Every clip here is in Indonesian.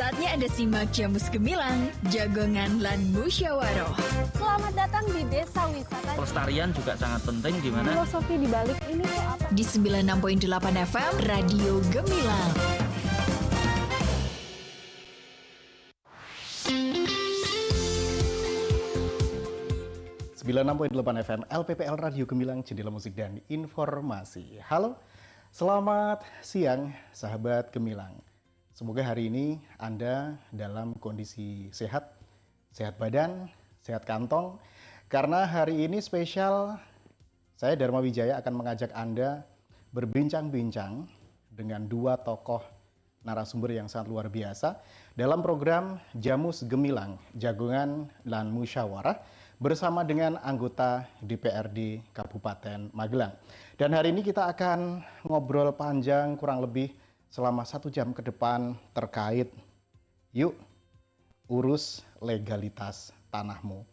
Saatnya Anda simak Jamus Gemilang, Jagongan lan Musyawaroh. Selamat datang di Desa Wisata. Pelestarian juga sangat penting di mana Filosofi di balik ini tuh apa? Di 96.8 FM, Radio Gemilang. FM LPPL Radio Gemilang, Jendela Musik dan Informasi. Halo, selamat siang sahabat Gemilang. Semoga hari ini Anda dalam kondisi sehat, sehat badan, sehat kantong. Karena hari ini spesial, saya Dharma Wijaya akan mengajak Anda berbincang-bincang dengan dua tokoh narasumber yang sangat luar biasa dalam program Jamus Gemilang, Jagongan lan Musyawarah bersama dengan anggota DPRD Kabupaten Magelang. Dan hari ini kita akan ngobrol panjang kurang lebih selama 1 jam ke depan terkait yuk urus legalitas tanahmu.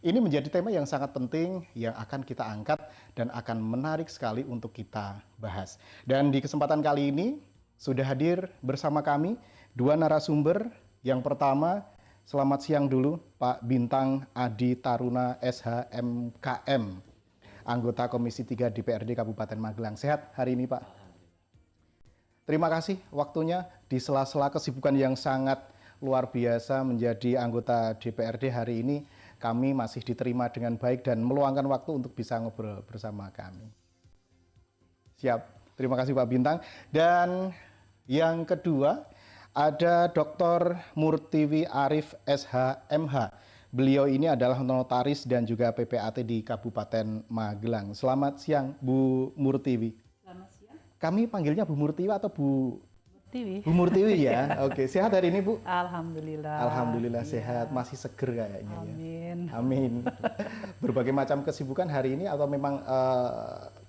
Ini menjadi tema yang sangat penting yang akan kita angkat dan akan menarik sekali untuk kita bahas. Dan di kesempatan kali ini sudah hadir bersama kami dua narasumber. Yang pertama, selamat siang dulu Pak Bintang Adi Taruna SHMKM, anggota Komisi 3 DPRD Kabupaten Magelang. Sehat hari ini Pak? Terima kasih waktunya di sela-sela kesibukan yang sangat luar biasa menjadi anggota DPRD hari ini. Kami masih diterima dengan baik dan meluangkan waktu untuk bisa ngobrol bersama kami. Siap, terima kasih Pak Bintang. Dan yang kedua ada Dr. Murtiwi Arif SHMH. Beliau ini adalah notaris dan juga PPAT di Kabupaten Magelang. Selamat siang Bu Murtiwi. Selamat siang. Kami panggilnya Bu Murtiwi atau Bu Murtiwi. Bu Murtiwi ya. Oke, sehat hari ini Bu? Alhamdulillah. Alhamdulillah Iya. sehat, masih seger kayaknya ya. Amin. Amin. Berbagai macam kesibukan hari ini atau memang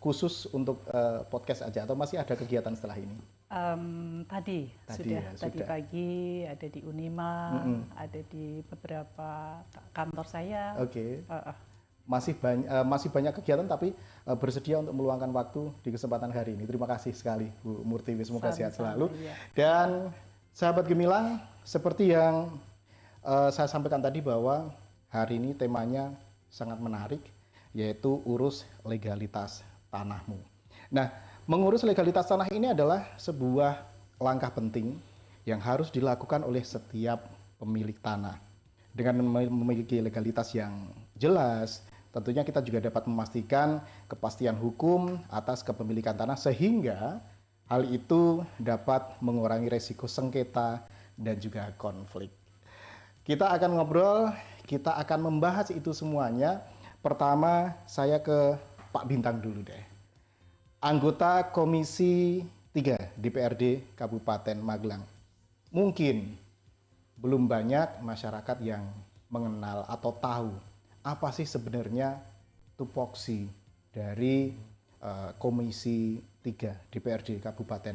khusus untuk podcast aja atau masih ada kegiatan setelah ini? Tadi ya, tadi sudah. pagi ada di Unima, ada di beberapa kantor saya. Oke. Masih banyak kegiatan tapi bersedia untuk meluangkan waktu di kesempatan hari ini. Terima kasih sekali Bu Murtiwi, semoga sehat selalu. Iya. Dan sahabat Gemilang, seperti yang saya sampaikan tadi bahwa hari ini temanya sangat menarik, yaitu urus legalitas tanahmu. Nah, mengurus legalitas tanah ini adalah sebuah langkah penting yang harus dilakukan oleh setiap pemilik tanah. Dengan memiliki legalitas yang jelas, tentunya kita juga dapat memastikan kepastian hukum atas kepemilikan tanah sehingga hal itu dapat mengurangi resiko sengketa dan juga konflik. Kita akan ngobrol, kita akan membahas itu semuanya. Pertama, saya ke Pak Bintang dulu deh. Anggota Komisi 3 DPRD Kabupaten Magelang. Mungkin belum banyak masyarakat yang mengenal atau tahu apa sih sebenarnya tupoksi dari Komisi 3 DPRD Kabupaten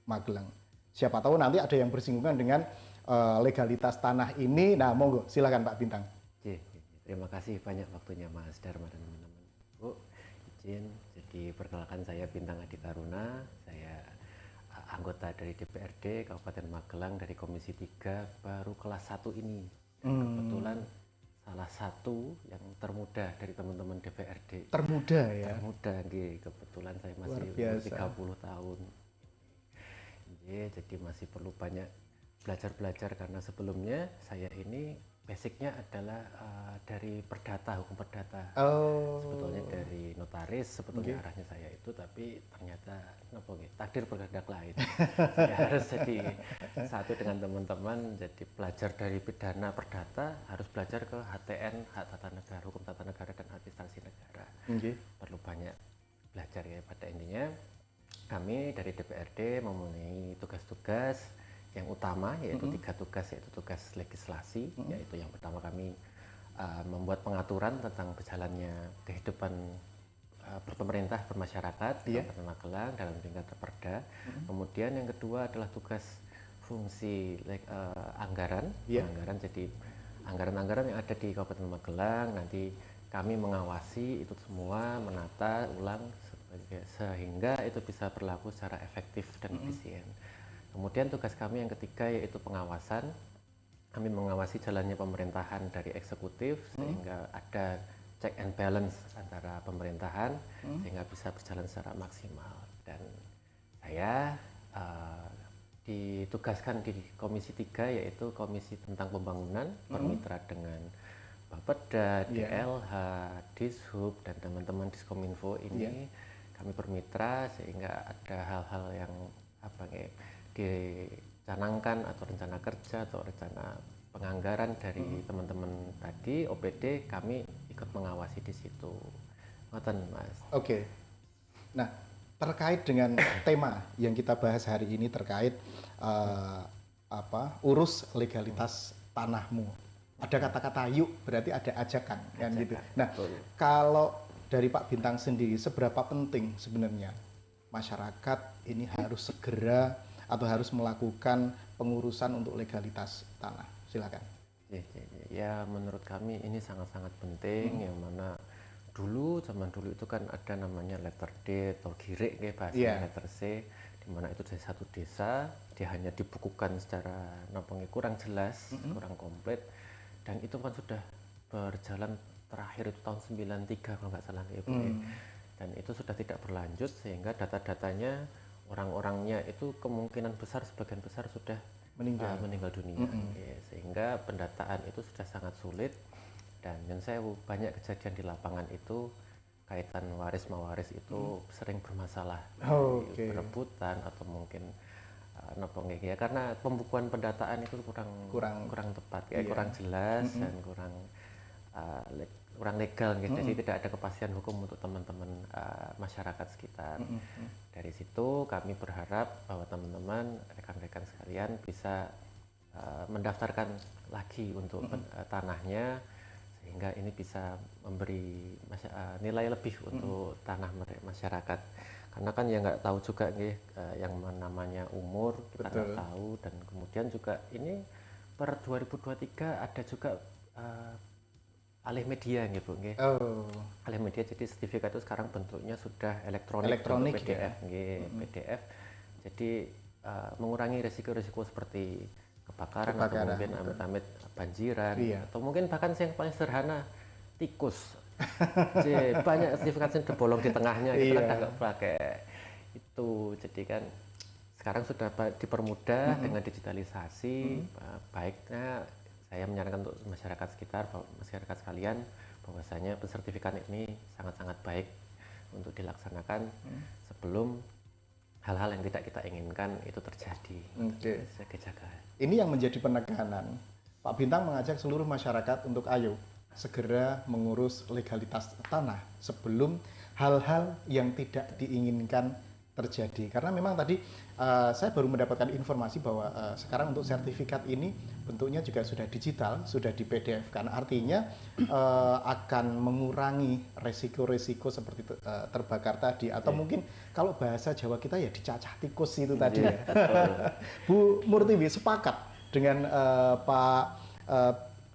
Magelang. Siapa tahu nanti ada yang bersinggungan dengan legalitas tanah ini. Nah, monggo silakan Pak Bintang. Terima kasih banyak waktunya Mas Dharma dan teman-teman. Bu, izin jadi perkenalkan, saya Bintang Adi Taruna, saya anggota dari DPRD Kabupaten Magelang dari Komisi 3 baru kelas 1 ini. Kebetulan salah satu yang termuda dari teman-teman DPRD. Termuda ya? Termuda, kebetulan saya masih 30 tahun. Jadi masih perlu banyak belajar karena sebelumnya saya ini basicnya adalah dari perdata, hukum perdata. Sebetulnya dari notaris, sebetulnya arahnya saya itu, tapi ternyata takdir berkehendak lain. Saya harus jadi satu dengan teman-teman, jadi belajar dari pidana perdata, harus belajar ke HTN, hak tata negara, hukum tata negara dan administrasi negara. Perlu banyak belajar ya. Pada intinya kami dari DPRD memenuhi tugas-tugas yang utama, yaitu 3 tugas, yaitu tugas legislasi, yaitu yang pertama kami membuat pengaturan tentang berjalannya kehidupan berpemerintah, bermasyarakat di Kabupaten Magelang dalam tingkat perda. Kemudian yang kedua adalah tugas fungsi anggaran, jadi anggaran-anggaran yang ada di Kabupaten Magelang, nanti kami mengawasi itu semua, menata ulang sehingga itu bisa berlaku secara efektif dan efisien. Kemudian tugas kami yang ketiga yaitu pengawasan. Kami mengawasi jalannya pemerintahan dari eksekutif sehingga ada check and balance antara pemerintahan sehingga bisa berjalan secara maksimal. Dan saya ditugaskan di Komisi 3 yaitu Komisi tentang Pembangunan, bermitra dengan Bapeda, DLH, Dishub dan teman-teman Diskominfo ini kami bermitra sehingga ada hal-hal yang dicanangkan atau rencana kerja atau rencana penganggaran dari teman-teman tadi OPD, kami ikut mengawasi di situ. Ngoten, Mas. Oke. Nah, terkait dengan tema yang kita bahas hari ini terkait urus legalitas tanahmu. Ada kata-kata yuk, berarti ada ajakan kan gitu. Nah, kalau dari Pak Bintang sendiri, seberapa penting sebenarnya masyarakat ini harus segera atau harus melakukan pengurusan untuk legalitas tanah? Silakan. Ya, menurut kami ini sangat-sangat penting, yang mana zaman dulu itu kan ada namanya letter D atau girik bahasa letter C, di mana itu dari satu desa dia hanya dibukukan secara kurang jelas, kurang komplit, dan itu kan sudah berjalan terakhir itu tahun 93 kalau nggak salah ya Bu. Dan itu sudah tidak berlanjut sehingga data-datanya orang-orangnya itu kemungkinan besar sebagian besar sudah meninggal dunia. Sehingga pendataan itu sudah sangat sulit. Dan yang saya banyak kejadian di lapangan itu kaitan waris mawaris itu sering bermasalah, berebutan atau mungkin karena pembukuan pendataan itu kurang tepat, kurang jelas dan kurang legal gitu. Jadi tidak ada kepastian hukum untuk teman-teman masyarakat sekitar. Dari situ kami berharap bahwa teman-teman rekan-rekan sekalian bisa mendaftarkan lagi untuk tanahnya, sehingga ini bisa memberi nilai lebih untuk tanah masyarakat. Karena kan ya nggak tahu juga yang namanya umur kita nggak tahu, dan kemudian juga ini per 2023 ada juga alih media gitu alih media, jadi sertifikat itu sekarang bentuknya sudah elektronik PDF PDF. Jadi mengurangi risiko-risiko seperti kebakaran atau mungkin amit-amit banjiran, atau mungkin bahkan yang paling sederhana tikus. Banyak sertifikat yang bolong di tengahnya gitu kan nggak pakai itu. Jadi kan sekarang sudah dipermudah dengan digitalisasi. Baiknya saya menyarankan untuk masyarakat sekitar, masyarakat sekalian, bahwasanya pensertifikan ini sangat-sangat baik untuk dilaksanakan sebelum hal-hal yang tidak kita inginkan itu terjadi. Ini yang menjadi penekanan. Pak Bintang mengajak seluruh masyarakat untuk ayo segera mengurus legalitas tanah sebelum hal-hal yang tidak diinginkan terjadi. Karena memang tadi saya baru mendapatkan informasi bahwa sekarang untuk sertifikat ini bentuknya juga sudah digital, sudah di PDF. Karena artinya akan mengurangi resiko-resiko seperti terbakar tadi, atau mungkin kalau bahasa Jawa kita ya dicacah tikus itu tadi ya. Bu Murtiwi sepakat dengan Pak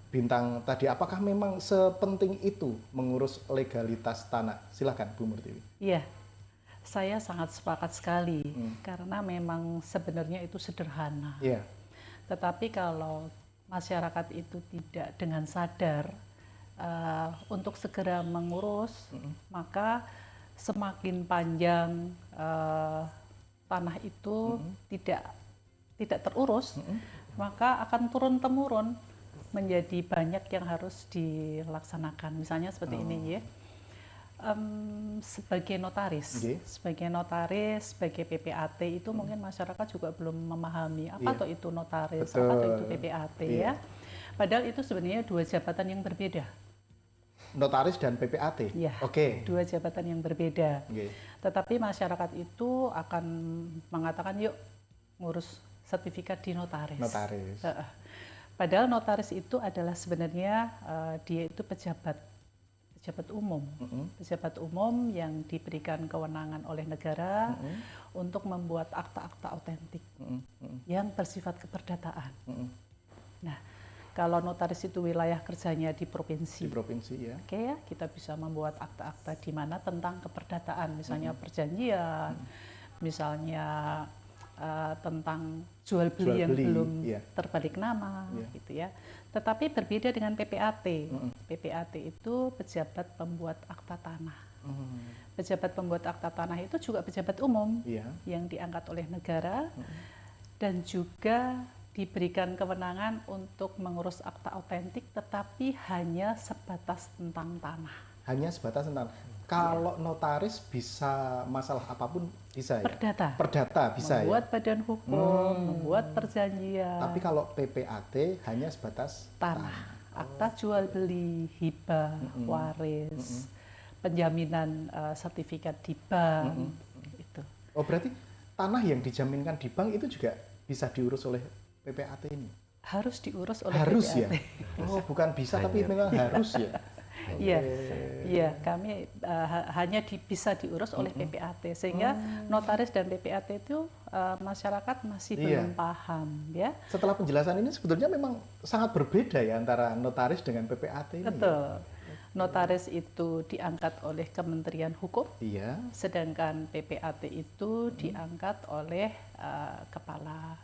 Bintang tadi, apakah memang sepenting itu mengurus legalitas tanah? Silakan Bu Murtiwi. Iya, saya sangat sepakat sekali karena memang sebenarnya itu sederhana. Tetapi kalau masyarakat itu tidak dengan sadar untuk segera mengurus, maka semakin panjang tanah itu tidak terurus, maka akan turun-temurun menjadi banyak yang harus dilaksanakan. Misalnya seperti ini ya. Sebagai notaris, sebagai PPAT itu mungkin masyarakat juga belum memahami apa itu notaris, apa itu PPAT ya. Padahal itu sebenarnya dua jabatan yang berbeda. Notaris dan PPAT. Ya, dua jabatan yang berbeda. Tetapi masyarakat itu akan mengatakan yuk ngurus sertifikat di notaris. Padahal notaris itu adalah sebenarnya dia itu pejabat umum, pejabat umum yang diberikan kewenangan oleh negara untuk membuat akta-akta otentik yang bersifat keperdataan. Nah, kalau notaris itu wilayah kerjanya di provinsi, ya. Kita bisa membuat akta-akta di mana tentang keperdataan, misalnya perjanjian, misalnya tentang jual beli yang belum terbalik nama, Iya. gitu ya. Tetapi berbeda dengan PPAT. PPAT itu pejabat pembuat akta tanah. Pejabat pembuat akta tanah itu juga pejabat umum yang diangkat oleh negara dan juga diberikan kewenangan untuk mengurus akta autentik, tetapi hanya sebatas tentang tanah. Hanya sebatas tentang. Kalau notaris bisa masalah apapun bisa ya? Perdata bisa membuat ya? badan hukum, membuat perjanjian. Tapi kalau PPAT hanya sebatas tanah. Akta jual beli, hibah, waris, penjaminan sertifikat di bank. Itu. Oh berarti tanah yang dijaminkan di bank itu juga bisa diurus oleh PPAT ini? Harus diurus oleh harus PPAT. Ya? Oh bukan bisa tapi memang harus ya? Iya, kami hanya bisa diurus oleh PPAT, sehingga notaris dan PPAT itu masyarakat masih belum paham, ya. Setelah penjelasan ini sebetulnya memang sangat berbeda ya antara notaris dengan PPAT ini. Betul. Notaris itu diangkat oleh Kementerian Hukum, sedangkan PPAT itu diangkat oleh Kepala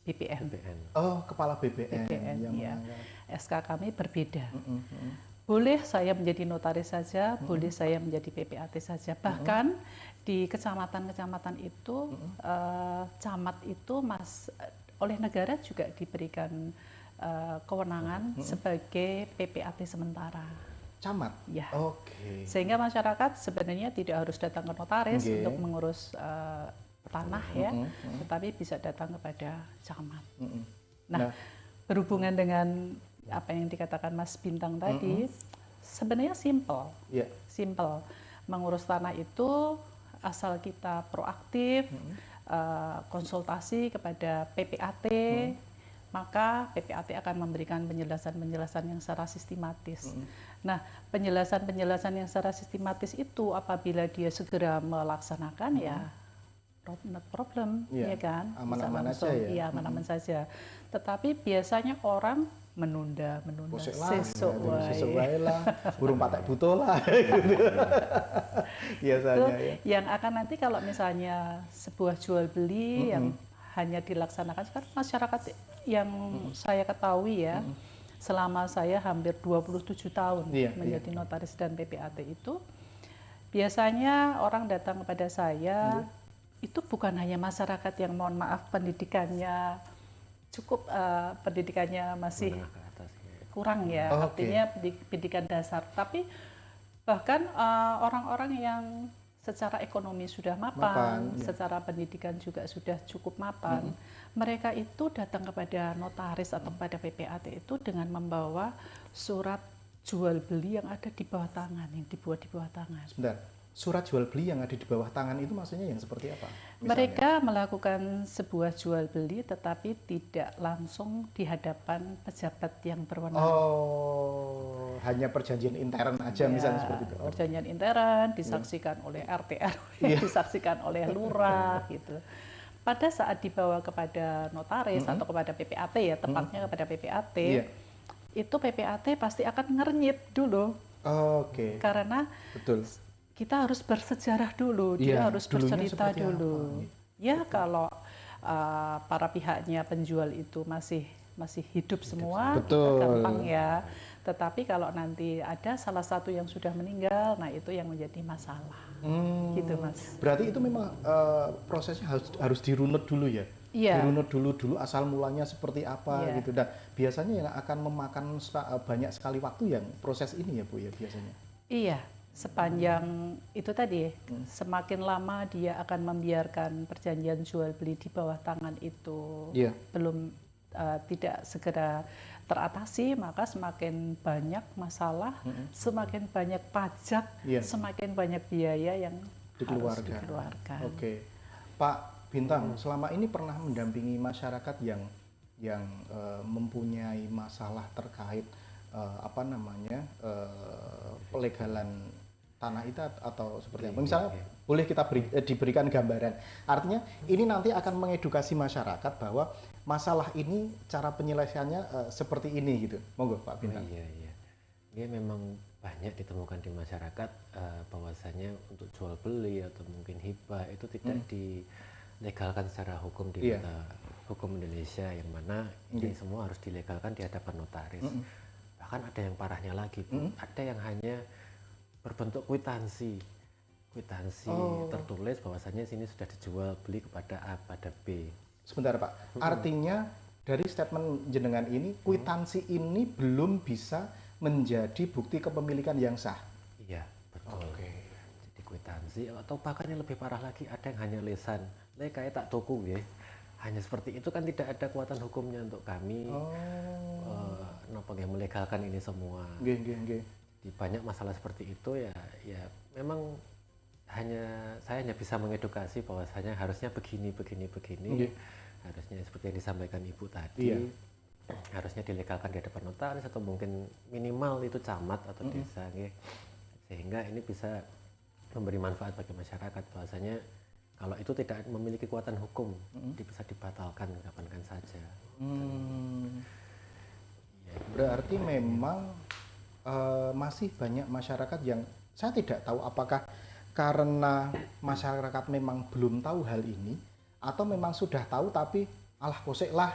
BPN. Oh, Kepala BPN yang SK kami berbeda. Boleh saya menjadi notaris saja, boleh saya menjadi PPAT saja. Bahkan di kecamatan-kecamatan itu, camat itu oleh negara juga diberikan kewenangan sebagai PPAT sementara. Camat? Ya. Oke. Sehingga masyarakat sebenarnya tidak harus datang ke notaris untuk mengurus tanah ya, tetapi bisa datang kepada camat. Nah, berhubungan dengan apa yang dikatakan Mas Bintang tadi, sebenarnya simple. Simple. Mengurus tanah itu asal kita proaktif, konsultasi kepada PPAT, maka PPAT akan memberikan penjelasan-penjelasan yang secara sistematis. Nah, penjelasan-penjelasan yang secara sistematis itu apabila dia segera melaksanakan ya not problem, ya kan? Aman-aman aja ya. Iya, aman-aman saja. Tetapi biasanya orang menunda sesuai lah, burung patek butuh lah. Biasanya ya. Yang akan nanti kalau misalnya sebuah jual beli yang hanya dilaksanakan sekarang masyarakat yang saya ketahui ya, selama saya hampir 27 tahun menjadi notaris dan PPAT itu, biasanya orang datang kepada saya itu bukan hanya masyarakat yang mohon maaf pendidikannya cukup, pendidikannya masih kurang ya, artinya pendidikan dasar, tapi bahkan orang-orang yang secara ekonomi sudah mapan, secara pendidikan juga sudah cukup mapan, mereka itu datang kepada notaris atau kepada PPAT itu dengan membawa surat jual beli yang ada di bawah tangan, yang dibuat di bawah tangan. Sebentar, surat jual beli yang ada di bawah tangan itu maksudnya yang seperti apa? Misalnya? Mereka melakukan sebuah jual beli tetapi tidak langsung di hadapan pejabat yang berwenang. Oh, hanya perjanjian intern aja misalnya seperti itu. Perjanjian intern disaksikan oleh RT RW, disaksikan oleh lurah gitu. Pada saat dibawa kepada notaris atau kepada PPAT ya, tepatnya kepada PPAT, itu PPAT pasti akan ngernyit dulu. Karena kita harus bersejarah dulu, dia harus bercerita dulu. Ya kalau para pihaknya penjual itu masih hidup semua, gampang ya. Tetapi kalau nanti ada salah satu yang sudah meninggal, nah itu yang menjadi masalah. Gitu Mas. Berarti itu memang prosesnya harus dirunut dulu ya? Dirunut dulu asal mulanya seperti apa gitu. Dan biasanya yang akan memakan banyak sekali waktu yang proses ini ya Bu ya biasanya? Iya. Sepanjang itu tadi, semakin lama dia akan membiarkan perjanjian jual beli di bawah tangan itu belum tidak segera teratasi, maka semakin banyak masalah, semakin banyak pajak, semakin banyak biaya yang harus dikeluarkan. Oke, Pak Bintang, selama ini pernah mendampingi masyarakat yang mempunyai masalah terkait pelegalan tanah itu atau seperti apa? Misalnya boleh kita diberikan gambaran. Artinya ini nanti akan mengedukasi masyarakat bahwa masalah ini cara penyelesaiannya seperti ini gitu. Monggo Pak Bintang. Dia memang banyak ditemukan di masyarakat bahwasanya untuk jual beli atau mungkin hibah itu tidak legalkan secara hukum di mata hukum Indonesia, yang mana ini semua harus dilegalkan di hadapan notaris. Bahkan ada yang parahnya lagi, Bu. Ada yang hanya berbentuk kwitansi tertulis bahwasannya sini sudah dijual beli kepada A pada B. Sebentar Pak, artinya dari statement jenengan ini, kwitansi ini belum bisa menjadi bukti kepemilikan yang sah. Iya, betul. Jadi kwitansi, atau bahkan yang lebih parah lagi, ada yang hanya lisan, kayak tak tuku ya. Hanya seperti itu kan tidak ada kekuatan hukumnya untuk kami melegalkan ini semua. Di banyak masalah seperti itu ya memang saya hanya bisa mengedukasi bahwasanya harusnya begini. Harusnya seperti yang disampaikan Ibu tadi. Harusnya dilegalkan di hadapan notaris atau mungkin minimal itu camat atau desa, sehingga ini bisa memberi manfaat bagi masyarakat bahwasanya kalau itu tidak memiliki kekuatan hukum, bisa dibatalkan kapan saja. Berarti memang masih banyak masyarakat yang saya tidak tahu apakah karena masyarakat memang belum tahu hal ini atau memang sudah tahu tapi alah kosek lah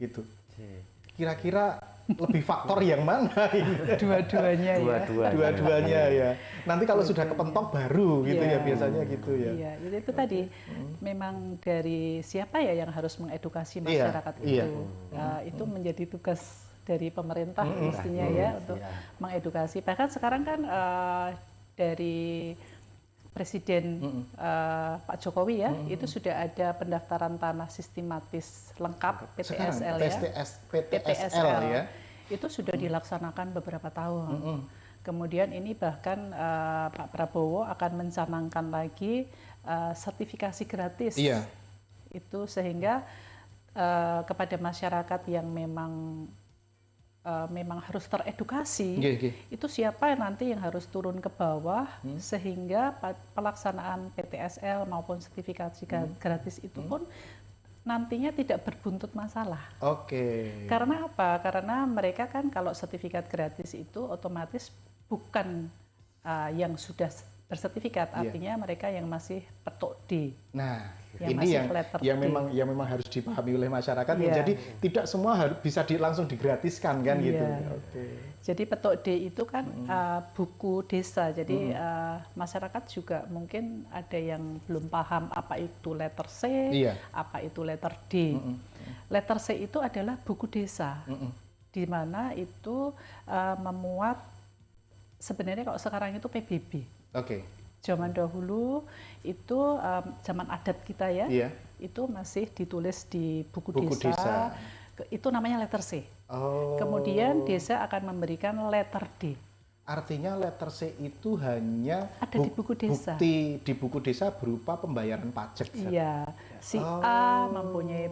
gitu. Kira-kira lebih faktor yang mana ini? Dua-duanya ya. Nanti kalau sudah kepentok baru gitu ya biasanya gitu ya. Iya, itu tadi memang dari siapa ya yang harus mengedukasi masyarakat itu. Nah, itu menjadi tugas dari pemerintah mestinya ya untuk mengedukasi. Bahkan sekarang kan dari Presiden Pak Jokowi ya, itu sudah ada pendaftaran tanah sistematis lengkap PTSL PTSL ya. Itu sudah dilaksanakan beberapa tahun. Kemudian ini bahkan Pak Prabowo akan mencanangkan lagi sertifikasi gratis. Itu sehingga kepada masyarakat yang memang harus teredukasi, itu siapa nanti yang harus turun ke bawah sehingga pelaksanaan PTSL maupun sertifikasi gratis itu pun nantinya tidak berbuntut masalah. Karena apa? Karena mereka kan kalau sertifikat gratis itu otomatis bukan yang sudah bersertifikat, artinya mereka yang masih petok D. Nah, ini yang memang harus dipahami oleh masyarakat. Jadi tidak semua bisa langsung digratiskan kan gitu. Jadi petok D itu kan buku desa. Jadi masyarakat juga mungkin ada yang belum paham apa itu letter C, apa itu letter D. Letter C itu adalah buku desa, di mana itu memuat sebenarnya kalau sekarang itu PBB. Zaman dahulu itu zaman adat kita ya, itu masih ditulis di buku desa. Itu namanya letter C. Kemudian desa akan memberikan letter D. Artinya letter C itu hanya ada di buku desa. Bukti di buku desa berupa pembayaran pajak. Iya, si A mempunyai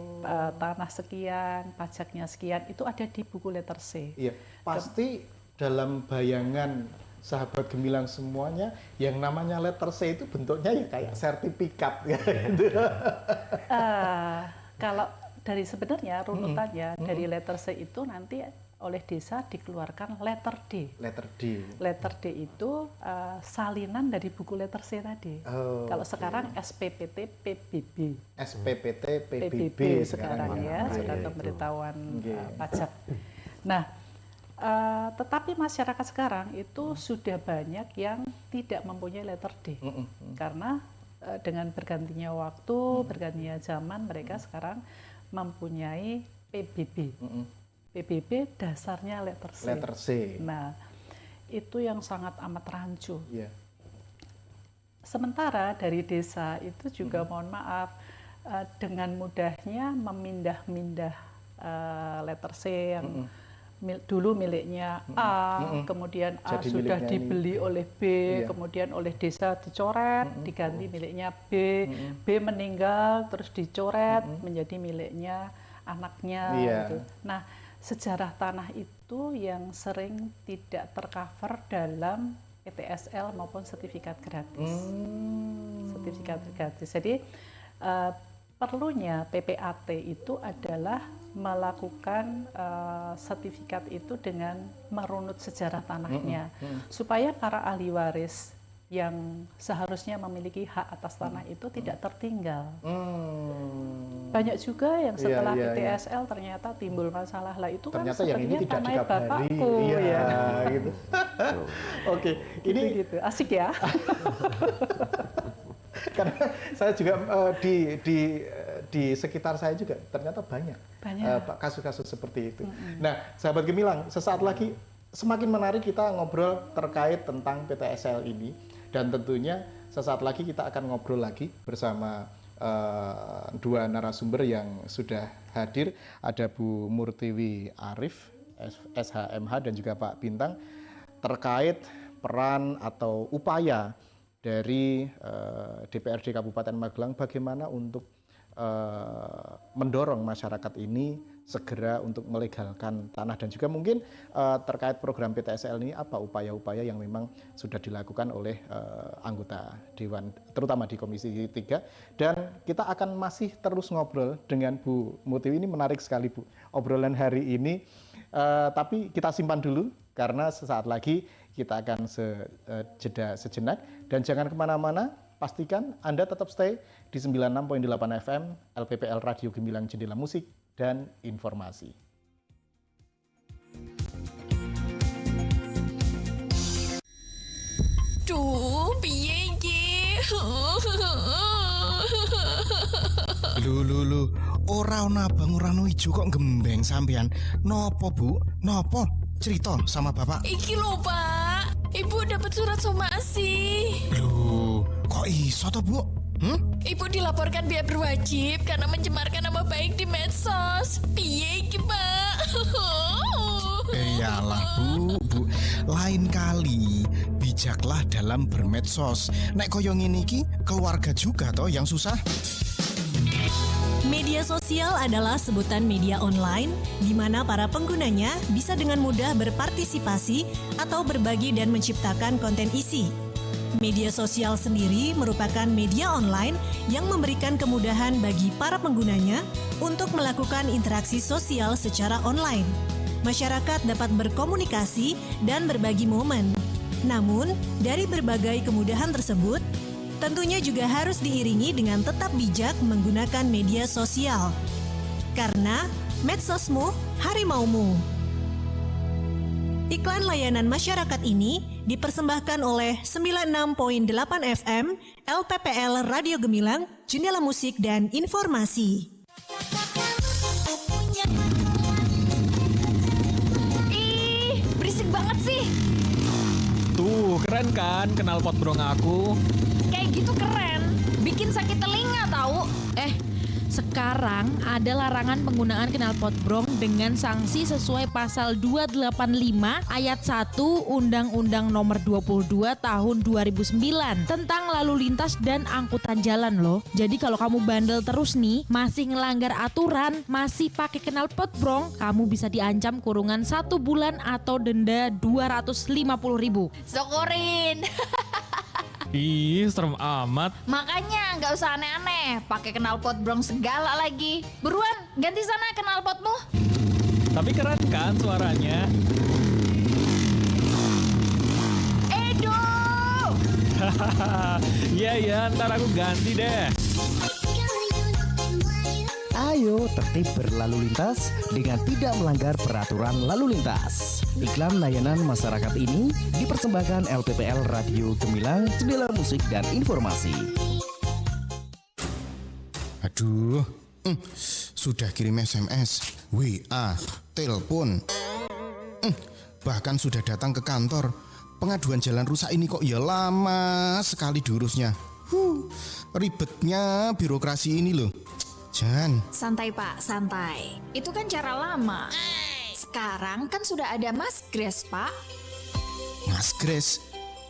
tanah sekian, pajaknya sekian, itu ada di buku letter C. Iya, pasti dalam bayangan sahabat Gemilang semuanya, yang namanya letter C itu bentuknya ya kayak sertifikat ya. Kalau dari sebenarnya runutannya dari letter C itu nanti oleh desa dikeluarkan letter D. Letter D itu salinan dari buku letter C tadi. Kalau sekarang SPPT PBB. SPPT PBB sekarang ya, Surat Pemberitahuan Pajak. Nah, tetapi masyarakat sekarang itu sudah banyak yang tidak mempunyai letter D. Karena dengan bergantinya waktu, bergantinya zaman, mereka sekarang mempunyai PBB. PBB dasarnya letter C. Nah, itu yang sangat amat rancu. Sementara dari desa itu juga mohon maaf, dengan mudahnya memindah-mindah letter C yang dulu miliknya A, kemudian A jadi sudah dibeli oleh B, kemudian oleh desa dicoret, diganti miliknya B, B meninggal terus dicoret menjadi miliknya anaknya. Gitu. Nah, sejarah tanah itu yang sering tidak tercover dalam PTSL maupun sertifikat gratis. Sertifikat gratis. Jadi perlunya PPAT itu adalah melakukan sertifikat itu dengan merunut sejarah tanahnya, supaya para ahli waris yang seharusnya memiliki hak atas tanah itu tidak tertinggal. Banyak juga yang setelah PTSL ternyata timbul masalah lah, itu ternyata kan yang ini tidak tanahnya dikabari. bapakku. Iya, gitu. Oke, ini gitu. Asik ya. Karena saya juga di sekitar saya juga ternyata banyak. Kasus-kasus seperti itu. Nah, sahabat Gemilang, sesaat lagi semakin menarik kita ngobrol terkait tentang PTSL ini, dan tentunya sesaat lagi kita akan ngobrol lagi bersama dua narasumber yang sudah hadir. Ada Bu Murtiwi Arif, SHMH, dan juga Pak Bintang, terkait peran atau upaya dari DPRD Kabupaten Magelang bagaimana untuk mendorong masyarakat ini segera untuk melegalkan tanah, dan juga mungkin terkait program PTSL ini apa upaya-upaya yang memang sudah dilakukan oleh anggota Dewan, terutama di Komisi 3. Dan kita akan masih terus ngobrol dengan Bu Mutiwi. Ini menarik sekali, Bu, obrolan hari ini, tapi kita simpan dulu karena sesaat lagi kita akan jeda sejenak, dan jangan kemana-mana. Pastikan Anda tetap stay di 96.8 FM LPPL Radio Gemilang, Jendela Musik dan Informasi. Duh, piye iki? Lu, ora ana abang ora ono ijo kok gembeng sampean. Nopo, Bu? Nopo? Cerita sama Bapak. Iki lho, Pak. Ibu dapat surat somasi. Loh, kok iso toh, Bu? Ibu dilaporkan biaya berwajib karena mencemarkan nama baik di medsos. Piye iki, Pak? Iyalah, Bu. Lain kali bijaklah dalam bermedsos. Nek koyo ngene iki keluarga juga toh yang susah. Media sosial adalah sebutan media online di mana para penggunanya bisa dengan mudah berpartisipasi atau berbagi dan menciptakan konten isi. Media sosial sendiri merupakan media online yang memberikan kemudahan bagi para penggunanya untuk melakukan interaksi sosial secara online. Masyarakat dapat berkomunikasi dan berbagi momen. Namun, dari berbagai kemudahan tersebut, tentunya juga harus diiringi dengan tetap bijak menggunakan media sosial. Karena medsosmu, harimaumu. Iklan layanan masyarakat ini dipersembahkan oleh 96.8 FM LPPL Radio Gemilang, Jendela Musik dan Informasi. Ih, berisik banget sih. Tuh, keren kan knalpot brong aku? Kayak gitu keren, bikin sakit telinga tahu. Sekarang ada larangan penggunaan knalpot brong dengan sanksi sesuai pasal 285 ayat 1 Undang-Undang Nomor 22 Tahun 2009 tentang lalu lintas dan angkutan jalan loh. Jadi kalau kamu bandel terus nih, masih ngelanggar aturan, masih pakai knalpot brong, kamu bisa diancam kurungan 1 bulan atau denda 250.000. Sokorin. Ih, serem amat. Makanya nggak usah aneh-aneh, pakai knalpot brong segala lagi. Buruan, ganti sana knalpotmu. Tapi keren kan suaranya? Edo! Iya, ntar aku ganti deh. Ayo tertib berlalu lintas dengan tidak melanggar peraturan lalu lintas. Iklan layanan masyarakat ini dipersembahkan LPPL Radio Gemilang, Jendela Musik dan Informasi. Aduh, sudah kirim SMS, WA, telepon, bahkan sudah datang ke kantor. Pengaduan jalan rusak ini kok ya lama sekali diurusnya. Ribetnya birokrasi ini loh. Jan. Santai Pak, santai. Itu kan cara lama. Sekarang kan sudah ada Mas Grace, Pak. Mas Grace?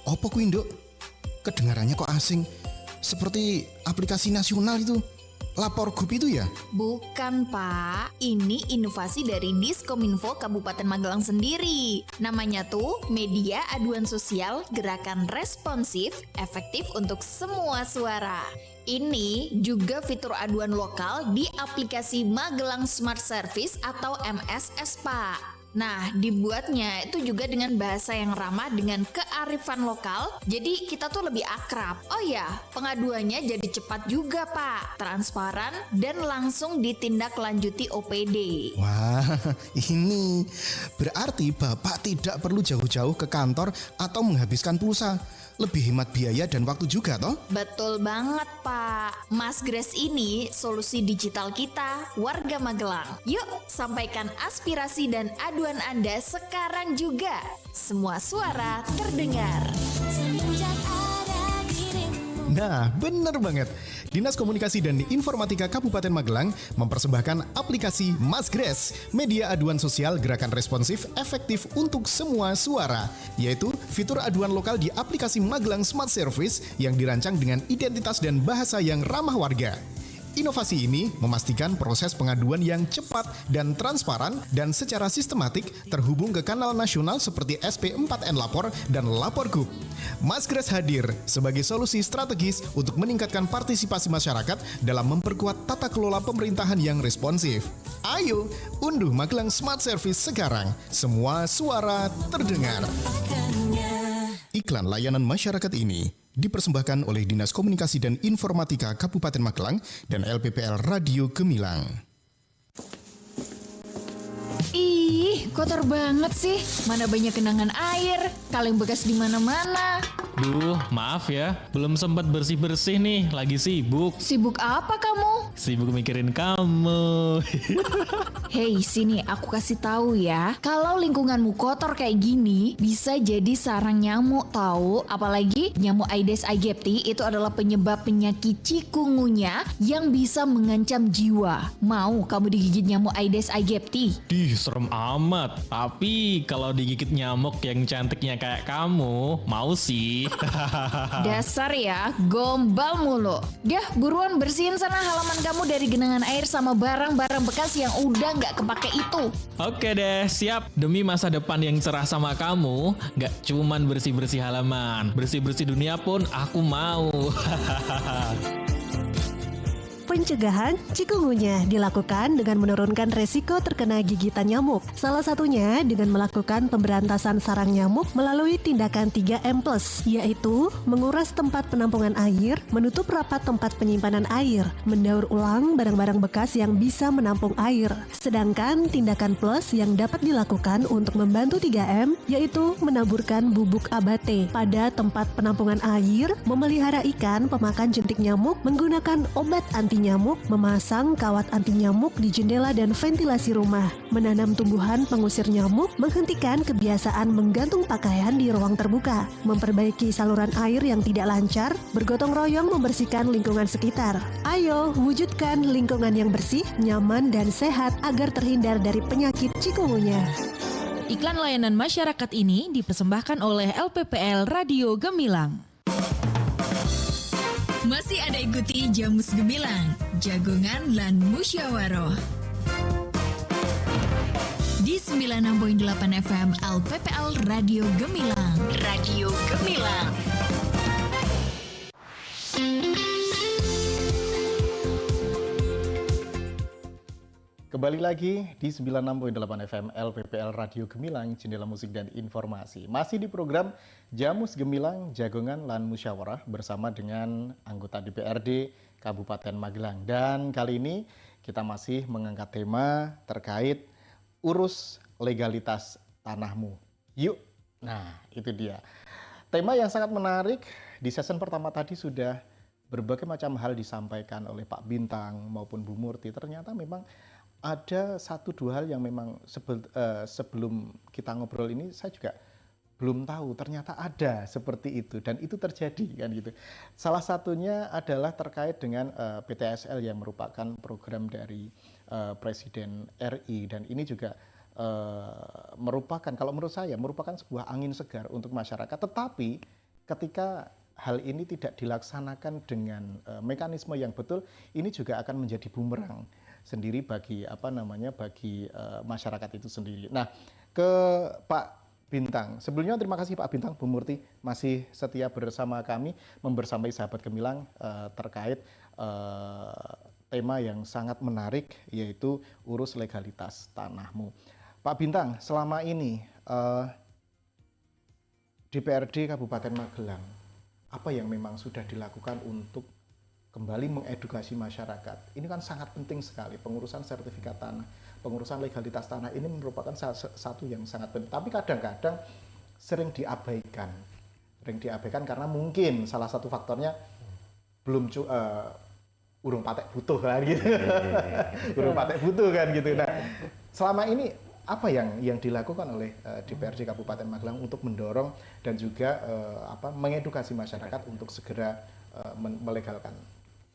Apa kuwi, Nduk? Kedengarannya kok asing. Seperti aplikasi nasional itu. Lapor Group itu ya? Bukan, Pak. Ini inovasi dari Diskominfo Kabupaten Magelang sendiri. Namanya tuh Media Aduan Sosial Gerakan Responsif Efektif untuk Semua Suara. Ini juga fitur aduan lokal di aplikasi Magelang Smart Service atau MSS, Pak. Nah, dibuatnya itu juga dengan bahasa yang ramah dengan kearifan lokal, jadi kita tuh lebih akrab. Oh ya, pengaduannya jadi cepat juga Pak, transparan dan langsung ditindaklanjuti OPD. Wah, ini berarti Bapak tidak perlu jauh-jauh ke kantor atau menghabiskan pulsa. Lebih hemat biaya dan waktu juga toh? Betul banget Pak. Masgres ini solusi digital kita, warga Magelang. Yuk, sampaikan aspirasi dan aduan Anda sekarang juga. Semua suara terdengar. Nah, bener banget. Dinas Komunikasi dan Informatika Kabupaten Magelang mempersembahkan aplikasi Masgres, media aduan sosial gerakan responsif efektif untuk semua suara, yaitu fitur aduan lokal di aplikasi Magelang Smart Service yang dirancang dengan identitas dan bahasa yang ramah warga. Inovasi ini memastikan proses pengaduan yang cepat dan transparan dan secara sistematik terhubung ke kanal nasional seperti SP4N Lapor dan Laporgub. Masgres hadir sebagai solusi strategis untuk meningkatkan partisipasi masyarakat dalam memperkuat tata kelola pemerintahan yang responsif. Ayo, unduh Magelang Smart Service sekarang. Semua suara terdengar. Iklan layanan masyarakat ini dipersembahkan oleh Dinas Komunikasi dan Informatika Kabupaten Magelang dan LPPL Radio Gemilang. Ih, kotor banget sih. Mana banyak genangan air, kaleng bekas di mana-mana. Duh, maaf ya, belum sempat bersih-bersih nih, lagi sibuk. Sibuk apa kamu? Sibuk mikirin kamu. Hei, sini aku kasih tahu ya. Kalau lingkunganmu kotor kayak gini, bisa jadi sarang nyamuk tahu. Apalagi nyamuk Aedes aegypti itu adalah penyebab penyakit cikungunya yang bisa mengancam jiwa. Mau kamu digigit nyamuk Aedes aegypti? Dih, serem amat. Tapi kalau digigit nyamuk yang cantiknya kayak kamu, mau sih. Dasar ya, gombal mulu. Dah, buruan bersihin sana halaman kamu dari genangan air sama barang-barang bekas yang udah nggak kepake itu. Oke deh, siap. Demi masa depan yang cerah sama kamu, nggak cuman bersih-bersih halaman, bersih-bersih dunia pun aku mau. Pencegahan cikungunya dilakukan dengan menurunkan resiko terkena gigitan nyamuk. Salah satunya dengan melakukan pemberantasan sarang nyamuk melalui tindakan 3M+, yaitu menguras tempat penampungan air, menutup rapat tempat penyimpanan air, mendaur ulang barang-barang bekas yang bisa menampung air. Sedangkan tindakan plus yang dapat dilakukan untuk membantu 3M yaitu menaburkan bubuk abate pada tempat penampungan air, memelihara ikan pemakan jentik nyamuk menggunakan obat anti nyamuk, memasang kawat anti nyamuk di jendela dan ventilasi rumah, menanam tumbuhan pengusir nyamuk, menghentikan kebiasaan menggantung pakaian di ruang terbuka, memperbaiki saluran air yang tidak lancar, bergotong royong membersihkan lingkungan sekitar. Ayo, wujudkan lingkungan yang bersih, nyaman, dan sehat agar terhindar dari penyakit cikungunya. Iklan layanan masyarakat ini dipersembahkan oleh LPPL Radio Gemilang. Masih ada ikuti Jamus Gemilang, Jagongan lan Musyawaroh. Di 96.8 FM LPPL Radio Gemilang. Radio Gemilang. Kembali lagi di 96.8 FM LPPL Radio Gemilang, Jendela Musik dan Informasi. Masih di program Jamus Gemilang, Jagongan lan Musyawarah bersama dengan anggota DPRD Kabupaten Magelang. Dan kali ini kita masih mengangkat tema terkait urus legalitas tanahmu. Yuk, nah itu dia. Tema yang sangat menarik, di season pertama tadi sudah berbagai macam hal disampaikan oleh Pak Bintang maupun Bu Murti. Ternyata memang ada satu dua hal yang memang sebelum kita ngobrol ini saya juga belum tahu ternyata ada seperti itu dan itu terjadi kan gitu. Salah satunya adalah terkait dengan PTSL yang merupakan program dari Presiden RI dan ini juga merupakan kalau menurut saya merupakan sebuah angin segar untuk masyarakat. Tetapi ketika hal ini tidak dilaksanakan dengan mekanisme yang betul, ini juga akan menjadi bumerang sendiri bagi bagi masyarakat itu sendiri. Nah, ke Pak Bintang. Sebelumnya terima kasih Pak Bintang, Bu Murti masih setia bersama kami membersamai sahabat Gemilang terkait tema yang sangat menarik yaitu urus legalitas tanahmu. Pak Bintang, selama ini DPRD Kabupaten Magelang, apa yang memang sudah dilakukan untuk kembali mengedukasi masyarakat? Ini kan sangat penting sekali, pengurusan sertifikat tanah, pengurusan legalitas tanah ini merupakan satu yang sangat penting. Tapi kadang-kadang sering diabaikan karena mungkin salah satu faktornya belum urung patek butuh kan gitu. Urung patek butuh kan gitu. Nah, selama ini apa yang dilakukan oleh DPRD Kabupaten Magelang untuk mendorong dan juga mengedukasi masyarakat untuk segera melegalkan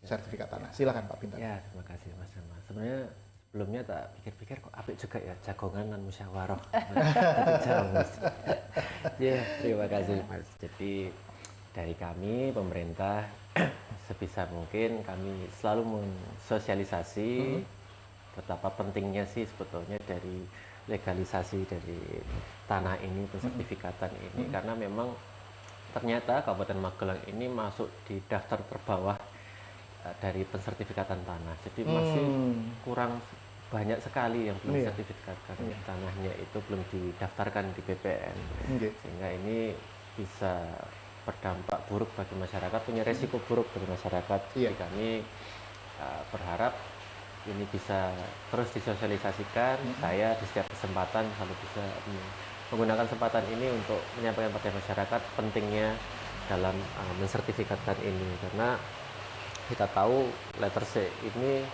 sertifikat tanah? Silakan Pak Bintang. Ya, terima kasih Mas Dharma. Sebenarnya sebelumnya tak pikir-pikir kok apik juga ya jagongan dan musyawarah. Ya, terima kasih Mas. Jadi dari kami pemerintah sebisa mungkin kami selalu mensosialisasi betapa pentingnya sih sebetulnya dari legalisasi dari tanah ini, pensertifikatan ini, karena memang ternyata Kabupaten Magelang ini masuk di daftar terbawah dari pensertifikatan tanah. Jadi masih kurang banyak sekali yang belum sertifikatkan tanahnya itu belum didaftarkan di BPN. Sehingga ini bisa berdampak buruk bagi masyarakat, punya resiko buruk bagi masyarakat. Jadi kami berharap ini bisa terus disosialisasikan. Saya di setiap kesempatan selalu bisa menggunakan kesempatan ini untuk menyampaikan pada masyarakat pentingnya dalam mensertifikatkan ini, karena kita tahu letter C ini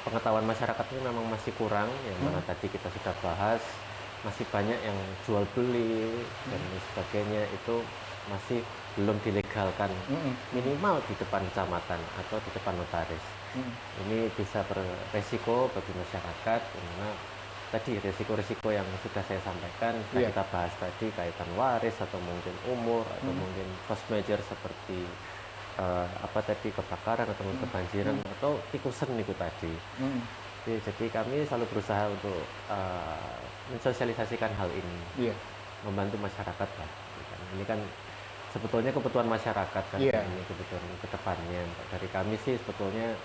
pengetahuan masyarakat ini memang masih kurang, yang mana tadi kita sudah bahas masih banyak yang jual beli dan sebagainya itu masih belum dilegalkan, minimal di depan kecamatan atau di depan notaris. Ini bisa beresiko bagi masyarakat, karena tadi resiko-resiko yang sudah saya sampaikan, kita bahas tadi kaitan waris atau mungkin umur atau mungkin force major seperti kebakaran atau kebanjiran atau tikusan itu tadi. Jadi kami selalu berusaha untuk mensosialisasikan hal ini, membantu masyarakat lah. Ini kan sebetulnya kebutuhan masyarakat kan, ini kebutuhan kedepannya. Dari kami sih sebetulnya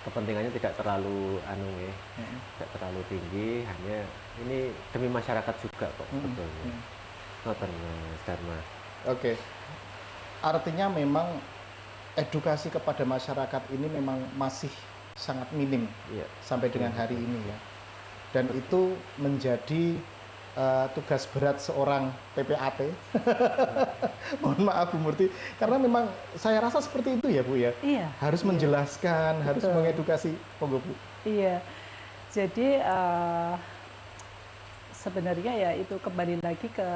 kepentingannya tidak terlalu tidak terlalu tinggi, hanya ini demi masyarakat juga kok sebetulnya. Mas Dharma. Oke. Artinya memang edukasi kepada masyarakat ini memang masih sangat minim sampai dengan hari ini ya. Dan itu menjadi tugas berat seorang PPAT. Mohon maaf Bu Murti, karena memang saya rasa seperti itu ya Bu ya. Iya. Harus menjelaskan, harus mengedukasi. Monggo Bu. Iya. Jadi sebenarnya ya itu kembali lagi ke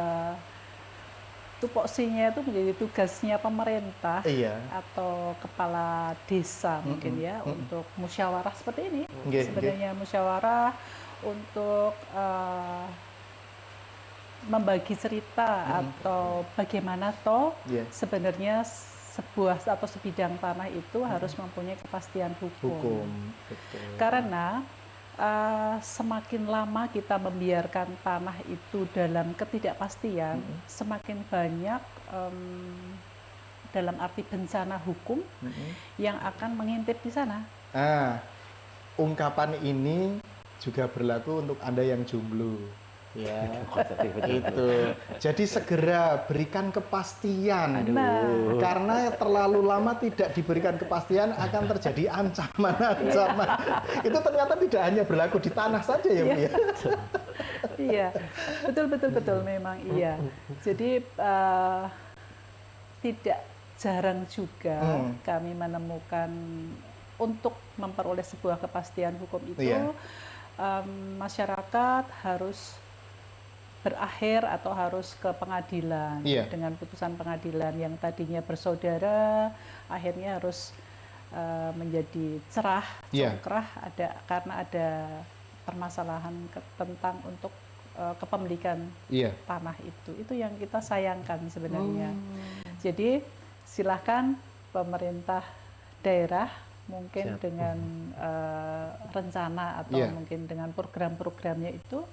tupoksinya itu menjadi tugasnya pemerintah atau kepala desa mungkin ya untuk musyawarah seperti ini. Sebenarnya musyawarah untuk membagi cerita atau bagaimana sebenarnya sebuah atau sebidang tanah itu harus mempunyai kepastian hukum. Karena semakin lama kita membiarkan tanah itu dalam ketidakpastian, semakin banyak dalam arti bencana hukum yang akan mengintip di sana. Ungkapan ini juga berlaku untuk Anda yang jomblo. Ya, itu. Jadi segera berikan kepastian. Karena terlalu lama tidak diberikan kepastian akan terjadi ancaman-ancaman. Itu ternyata tidak hanya berlaku di tanah saja ya, Bu ya. Iya, betul memang iya. Jadi tidak jarang juga kami menemukan untuk memperoleh sebuah kepastian hukum itu masyarakat harus berakhir atau harus ke pengadilan dengan putusan pengadilan yang tadinya bersaudara akhirnya harus menjadi cerah, congkrah karena ada permasalahan tentang untuk kepemilikan tanah itu yang kita sayangkan sebenarnya. Jadi silahkan pemerintah daerah mungkin dengan rencana atau mungkin dengan program-programnya itu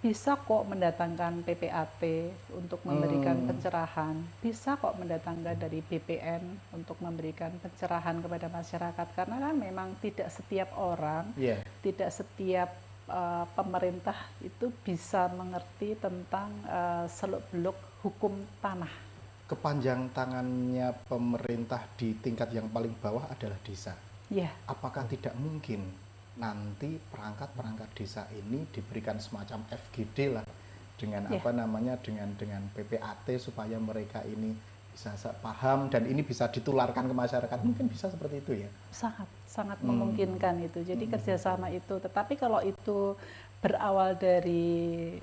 bisa kok mendatangkan PPAT untuk memberikan pencerahan, bisa kok mendatangkan dari BPN untuk memberikan pencerahan kepada masyarakat, karena kan memang tidak setiap orang, tidak setiap pemerintah itu bisa mengerti tentang seluk-beluk hukum tanah. Kepanjang tangannya pemerintah di tingkat yang paling bawah adalah desa. Ya. Apakah tidak mungkin nanti perangkat-perangkat desa ini diberikan semacam FGD lah dengan dengan PPAT supaya mereka ini bisa paham dan ini bisa ditularkan ke masyarakat, mungkin bisa seperti itu ya? Sangat memungkinkan itu. Jadi kerjasama itu, tetapi kalau itu berawal dari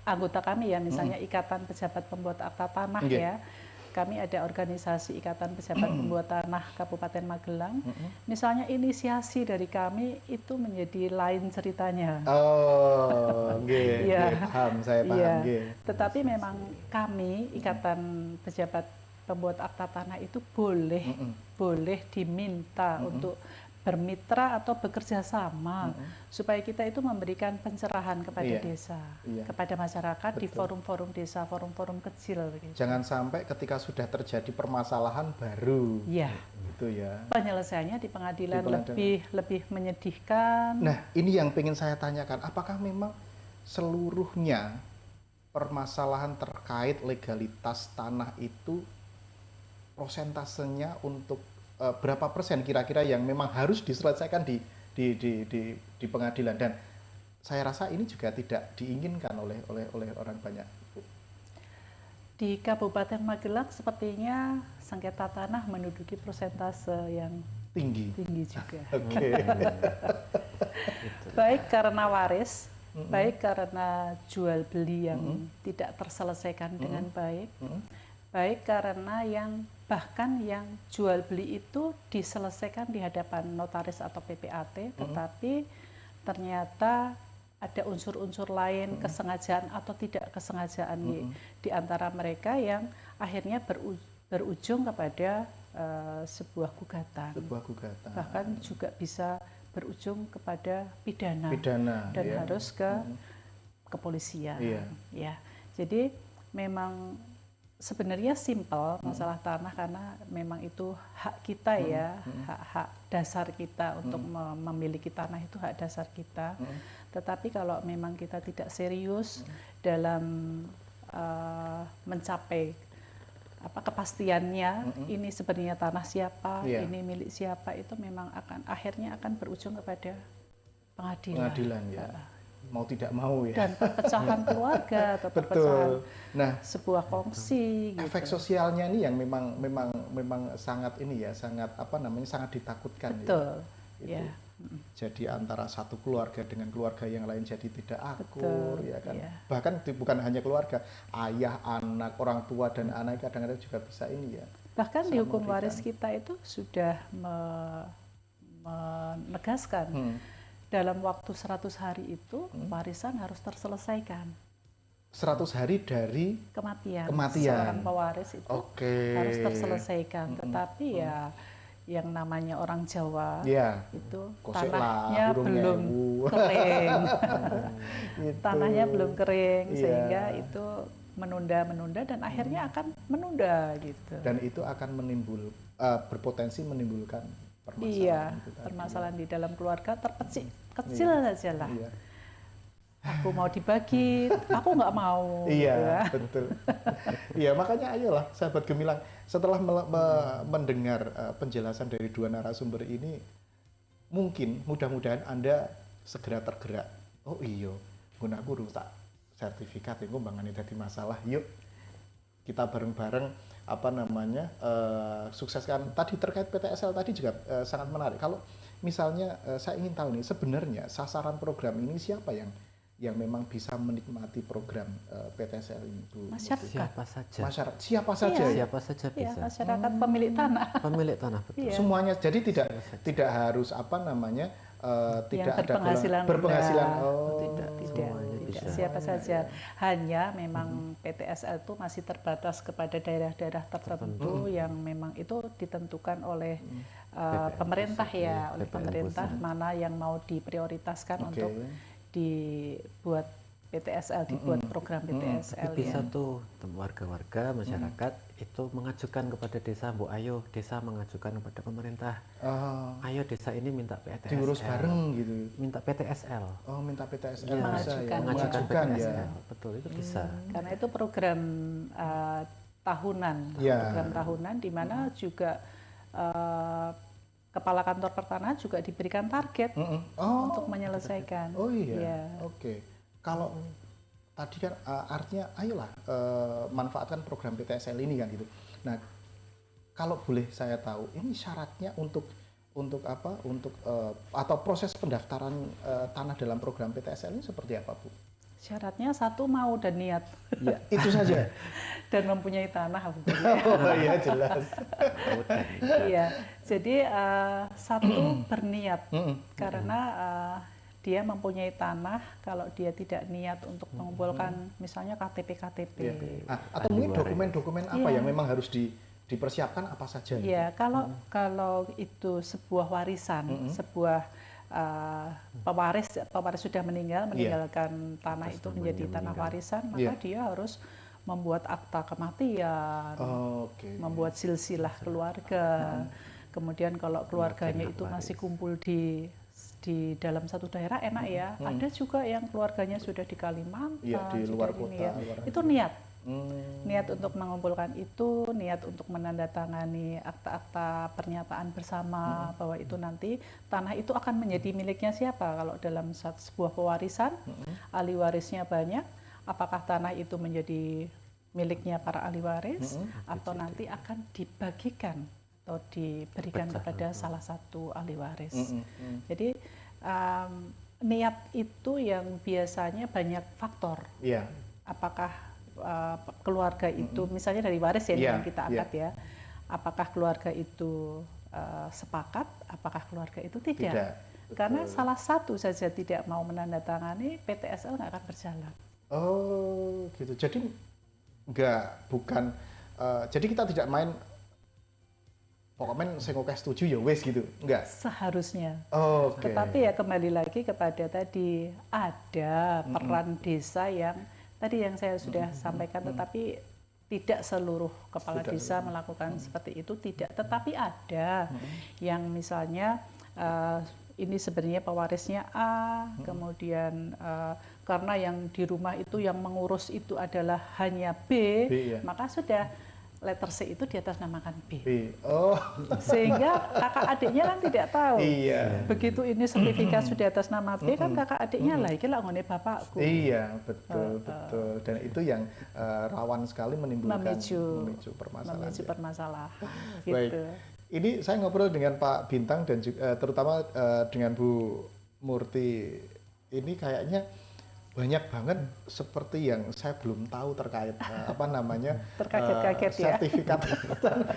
anggota kami ya, misalnya Ikatan Pejabat Pembuat Akta Tanah ya, kami ada organisasi Ikatan Pejabat Pembuat Tanah Kabupaten Magelang. Misalnya inisiasi dari kami itu menjadi lain ceritanya. Paham, saya paham. Tetapi memang kami Ikatan Pejabat Pembuat Akta Tanah itu boleh diminta untuk bermitra atau bekerja sama supaya kita itu memberikan pencerahan kepada desa, kepada masyarakat. Betul. Di forum-forum desa, forum-forum kecil. Gitu. Jangan sampai ketika sudah terjadi permasalahan baru, gitu ya. Penyelesaiannya di pengadilan lebih menyedihkan. Nah, ini yang ingin saya tanyakan, apakah memang seluruhnya permasalahan terkait legalitas tanah itu prosentasenya untuk berapa persen kira-kira yang memang harus diselesaikan di pengadilan, dan saya rasa ini juga tidak diinginkan oleh orang banyak. Di Kabupaten Magelang sepertinya sengketa tanah menduduki persentase yang tinggi juga. Baik karena waris, baik karena jual beli yang tidak terselesaikan dengan baik, baik karena bahkan yang jual beli itu diselesaikan di hadapan notaris atau PPAT, tetapi ternyata ada unsur-unsur lain, kesengajaan atau tidak kesengajaan di antara mereka yang akhirnya berujung kepada sebuah gugatan. Bahkan juga bisa berujung kepada pidana dan harus ke kepolisian. Ya, jadi memang sebenarnya simpel masalah tanah karena memang itu hak kita ya, hak dasar kita untuk memiliki tanah, itu hak dasar kita. Tetapi kalau memang kita tidak serius dalam mencapai kepastiannya, ini sebenarnya tanah siapa, ini milik siapa, itu memang akhirnya akan berujung kepada pengadilan. Mau tidak mau ya. Dan perpecahan keluarga atau perpecahan sebuah kongsi. Efek sosialnya ini yang memang sangat sangat ditakutkan. Betul. Ya. Jadi antara satu keluarga dengan keluarga yang lain jadi tidak akur, ya kan. Bahkan bukan hanya keluarga, ayah, anak, orang tua dan anak kadang-kadang juga bisa ini ya. Bahkan di hukum waris kita itu sudah menegaskan dalam waktu 100 hari itu warisan harus terselesaikan. 100 hari dari kematian. Seorang pewaris itu harus terselesaikan. Tetapi ya yang namanya orang Jawa itu tanahnya belum kering. Tanahnya belum kering sehingga itu menunda dan akhirnya akan menunda gitu. Dan itu akan berpotensi menimbulkan permasalahan di dalam keluarga kecil saja lah. Aku mau dibagi, aku nggak mau. Betul. Makanya ayolah sahabat Gemilang, setelah mendengar penjelasan dari dua narasumber ini, mudah-mudahan Anda segera tergerak. Oh iya, gunaku rusak sertifikat yang ngombangannya jadi masalah. Yuk kita bareng-bareng sukseskan. Tadi terkait PTSL tadi juga sangat menarik. Kalau misalnya saya ingin tahu nih, sebenarnya sasaran program ini siapa yang memang bisa menikmati program PTSL itu? Masyarakat. Siapa saja bisa. Masyarakat pemilik tanah. Pemilik tanah, betul. Semuanya. Jadi tidak harus tidak ada berpenghasilan. Tidak. Siapa saja. Hanya memang PTSL itu masih terbatas kepada daerah-daerah tertentu yang memang itu ditentukan oleh pemerintah oleh pemerintah mana yang mau diprioritaskan untuk dibuat PTSL, dibuat program PTSL. Tapi bisa tuh warga-warga masyarakat itu mengajukan kepada desa, Bu, ayo desa mengajukan kepada pemerintah, ayo desa ini minta PTSL, diurus bareng gitu, minta PTSL. Oh, minta PTSL, ya, mengajukan PTSL ya. Betul, itu bisa. Karena itu program tahunan, program tahunan di mana juga kepala kantor pertanahan juga diberikan target untuk menyelesaikan. Oh iya, oke. Kalau tadi kan artinya ayolah manfaatkan program PTSL ini kan gitu. Nah, kalau boleh saya tahu, ini syaratnya untuk apa? Untuk atau proses pendaftaran tanah dalam program PTSL ini seperti apa, Bu? Syaratnya satu, mau dan niat. Ya, itu saja. Dan mempunyai tanah. Oh iya, jelas. Iya, jadi satu berniat karena dia mempunyai tanah. Kalau dia tidak niat untuk mengumpulkan misalnya KTP. Atau mungkin dokumen-dokumen apa yang memang harus dipersiapkan apa saja? Iya, kalau itu sebuah warisan, sebuah pewaris sudah meninggalkan tanah itu menjadi tanah warisan, maka dia harus membuat akta kematian, membuat silsilah keluarga. Kemudian kalau keluarganya itu masih kumpul di dalam satu daerah, enak ya. Ada juga yang keluarganya sudah di Kalimantan, di luar kota. Itu niat. Niat untuk mengumpulkan itu, niat untuk menandatangani akta-akta pernyataan bersama bahwa itu nanti tanah itu akan menjadi miliknya siapa. Kalau dalam sebuah pewarisan, ahli warisnya banyak, apakah tanah itu menjadi miliknya para ahli waris atau nanti akan dibagikan atau diberikan kepada salah satu ahli waris. Jadi niat itu yang biasanya banyak faktor. Apakah keluarga itu, misalnya dari waris yang kita angkat ya, apakah keluarga itu sepakat, apakah keluarga itu tidak. Karena salah satu saja tidak mau menandatangani, PTSL nggak akan berjalan. Oh gitu, jadi bukan jadi kita tidak main pokoknya saya nggak setuju ya wes gitu, enggak? Seharusnya. Okay. Tetapi ya kembali lagi kepada tadi, ada peran desa yang tadi yang saya sudah sampaikan, tetapi tidak seluruh kepala desa melakukan seperti itu, tidak. Tetapi ada yang misalnya ini sebenarnya pewarisnya A, kemudian karena yang di rumah itu yang mengurus itu adalah hanya B, maka sudah letter C itu di atas namakan B. Sehingga kakak adiknya kan tidak tahu. Begitu ini sertifikat sudah atas nama B, kan kakak adiknya lah iki lak ngene bapakku. Iya, betul. Dan itu yang rawan sekali menimbulkan memicu permasalahan. Gitu. Baik. Ini saya ngobrol dengan Pak Bintang dan juga, terutama dengan Bu Murti. Ini kayaknya banyak banget seperti yang saya belum tahu terkait terkaget-kaget sertifikat.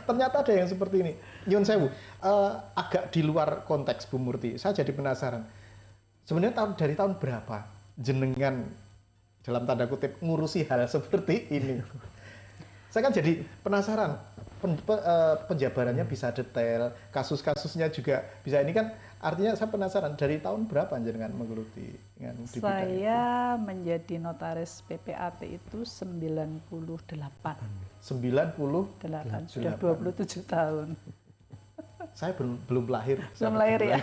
Ternyata ada yang seperti ini. Nyun sewu, agak di luar konteks Bu Murti. Saya jadi penasaran. Sebenarnya dari tahun berapa jenengan dalam tanda kutip ngurusi hal seperti ini? Saya kan jadi penasaran. Penjabarannya bisa detail, kasus-kasusnya juga bisa. Ini kan artinya saya penasaran dari tahun berapa jenengan menggeluti dengan di bidang itu? Saya menjadi notaris PPAT itu 98. 98, sudah 27 tahun. Saya belum lahir. Belum lahir ya.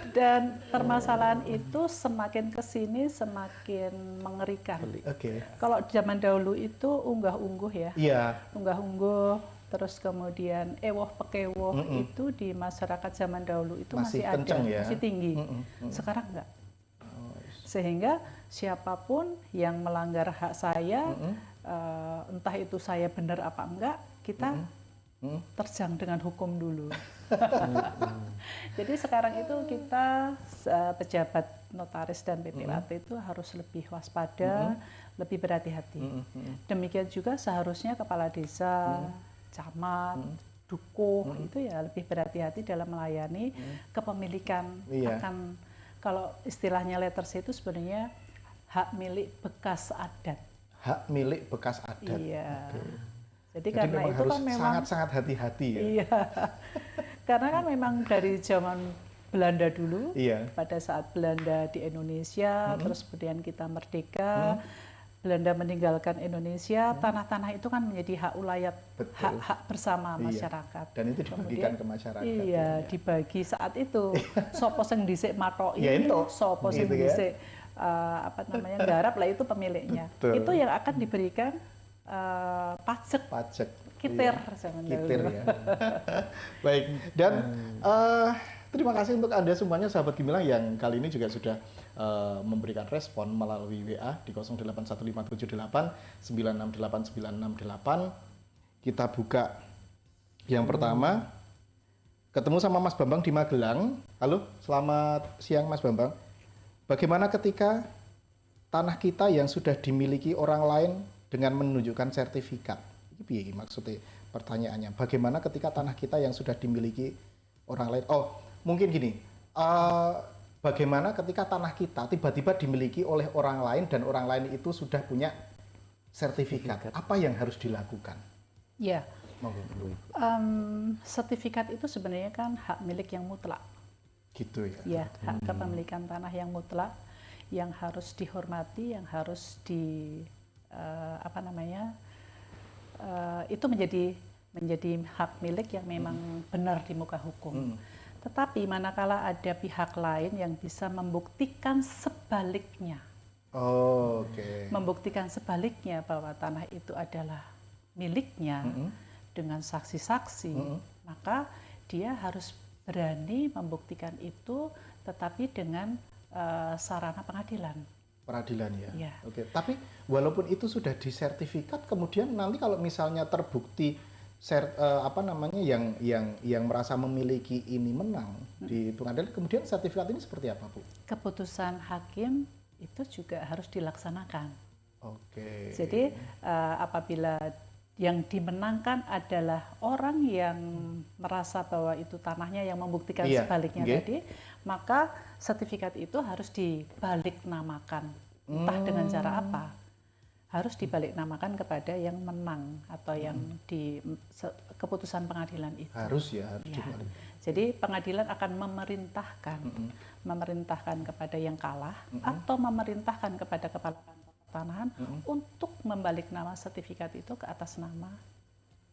Dan permasalahan itu semakin kesini semakin mengerikan. Kalau zaman dahulu itu unggah-ungguh ya. Unggah-ungguh, terus kemudian ewoh pekewoh itu di masyarakat zaman dahulu itu masih ada, masih tinggi. Sekarang enggak. Sehingga siapapun yang melanggar hak saya, entah itu saya benar apa enggak, kita terjang dengan hukum dulu. Jadi sekarang itu kita pejabat notaris dan PPAT itu harus lebih waspada, lebih berhati-hati. Demikian juga seharusnya kepala desa, camat, dukuh itu ya lebih berhati-hati dalam melayani kepemilikan akan, kalau istilahnya letter C itu sebenarnya hak milik bekas adat. Hak milik bekas adat. Iya. Jadi karena itu harus kan memang sangat-sangat hati-hati ya. Iya. Karena kan memang dari zaman Belanda dulu. Iya. Pada saat Belanda di Indonesia, terus kemudian kita merdeka, Belanda meninggalkan Indonesia, tanah-tanah itu kan menjadi hak ulayat, hak bersama masyarakat. Dan itu dibagikan ke masyarakat. Iya, dibagi saat itu. Sopo sing dhisik mathoki, sopo sing gitu dhisik garap lah itu pemiliknya. Betul. Itu yang akan diberikan pajak. Kitir, kitir ya. Baik, dan terima kasih untuk Anda semuanya sahabat Gemilang yang kali ini juga sudah memberikan respon melalui WA di 081578 968968. Kita buka yang pertama. Ketemu sama Mas Bambang di Magelang. Halo, selamat siang Mas Bambang. Bagaimana ketika tanah kita yang sudah dimiliki orang lain dengan menunjukkan sertifikat? Ini maksudnya pertanyaannya. Bagaimana ketika tanah kita yang sudah dimiliki orang lain? Oh, mungkin gini. Bagaimana ketika tanah kita tiba-tiba dimiliki oleh orang lain dan orang lain itu sudah punya sertifikat? Apa yang harus dilakukan? Ya, sertifikat itu sebenarnya kan hak milik yang mutlak. Gitu ya? Ya, hak kepemilikan tanah yang mutlak, yang harus dihormati, yang harus itu menjadi hak milik yang memang benar di muka hukum. Tetapi manakala ada pihak lain yang bisa membuktikan sebaliknya, membuktikan sebaliknya bahwa tanah itu adalah miliknya dengan saksi-saksi, maka dia harus berani membuktikan itu, tetapi dengan sarana pengadilan. Peradilan ya. Oke. Tapi walaupun itu sudah disertifikat, kemudian nanti kalau misalnya terbukti yang merasa memiliki ini menang di pengadilan, kemudian sertifikat ini seperti apa, Bu? Keputusan hakim itu juga harus dilaksanakan. Oke. Jadi apabila yang dimenangkan adalah orang yang merasa bahwa itu tanahnya, yang membuktikan sebaliknya tadi, maka sertifikat itu harus dibalik namakan. Entah dengan cara apa, harus dibalik namakan kepada yang menang atau yang di keputusan pengadilan itu. Harus dibalik. Jadi pengadilan akan memerintahkan kepada yang kalah atau memerintahkan kepada kepala tanahan untuk membalik nama sertifikat itu ke atas nama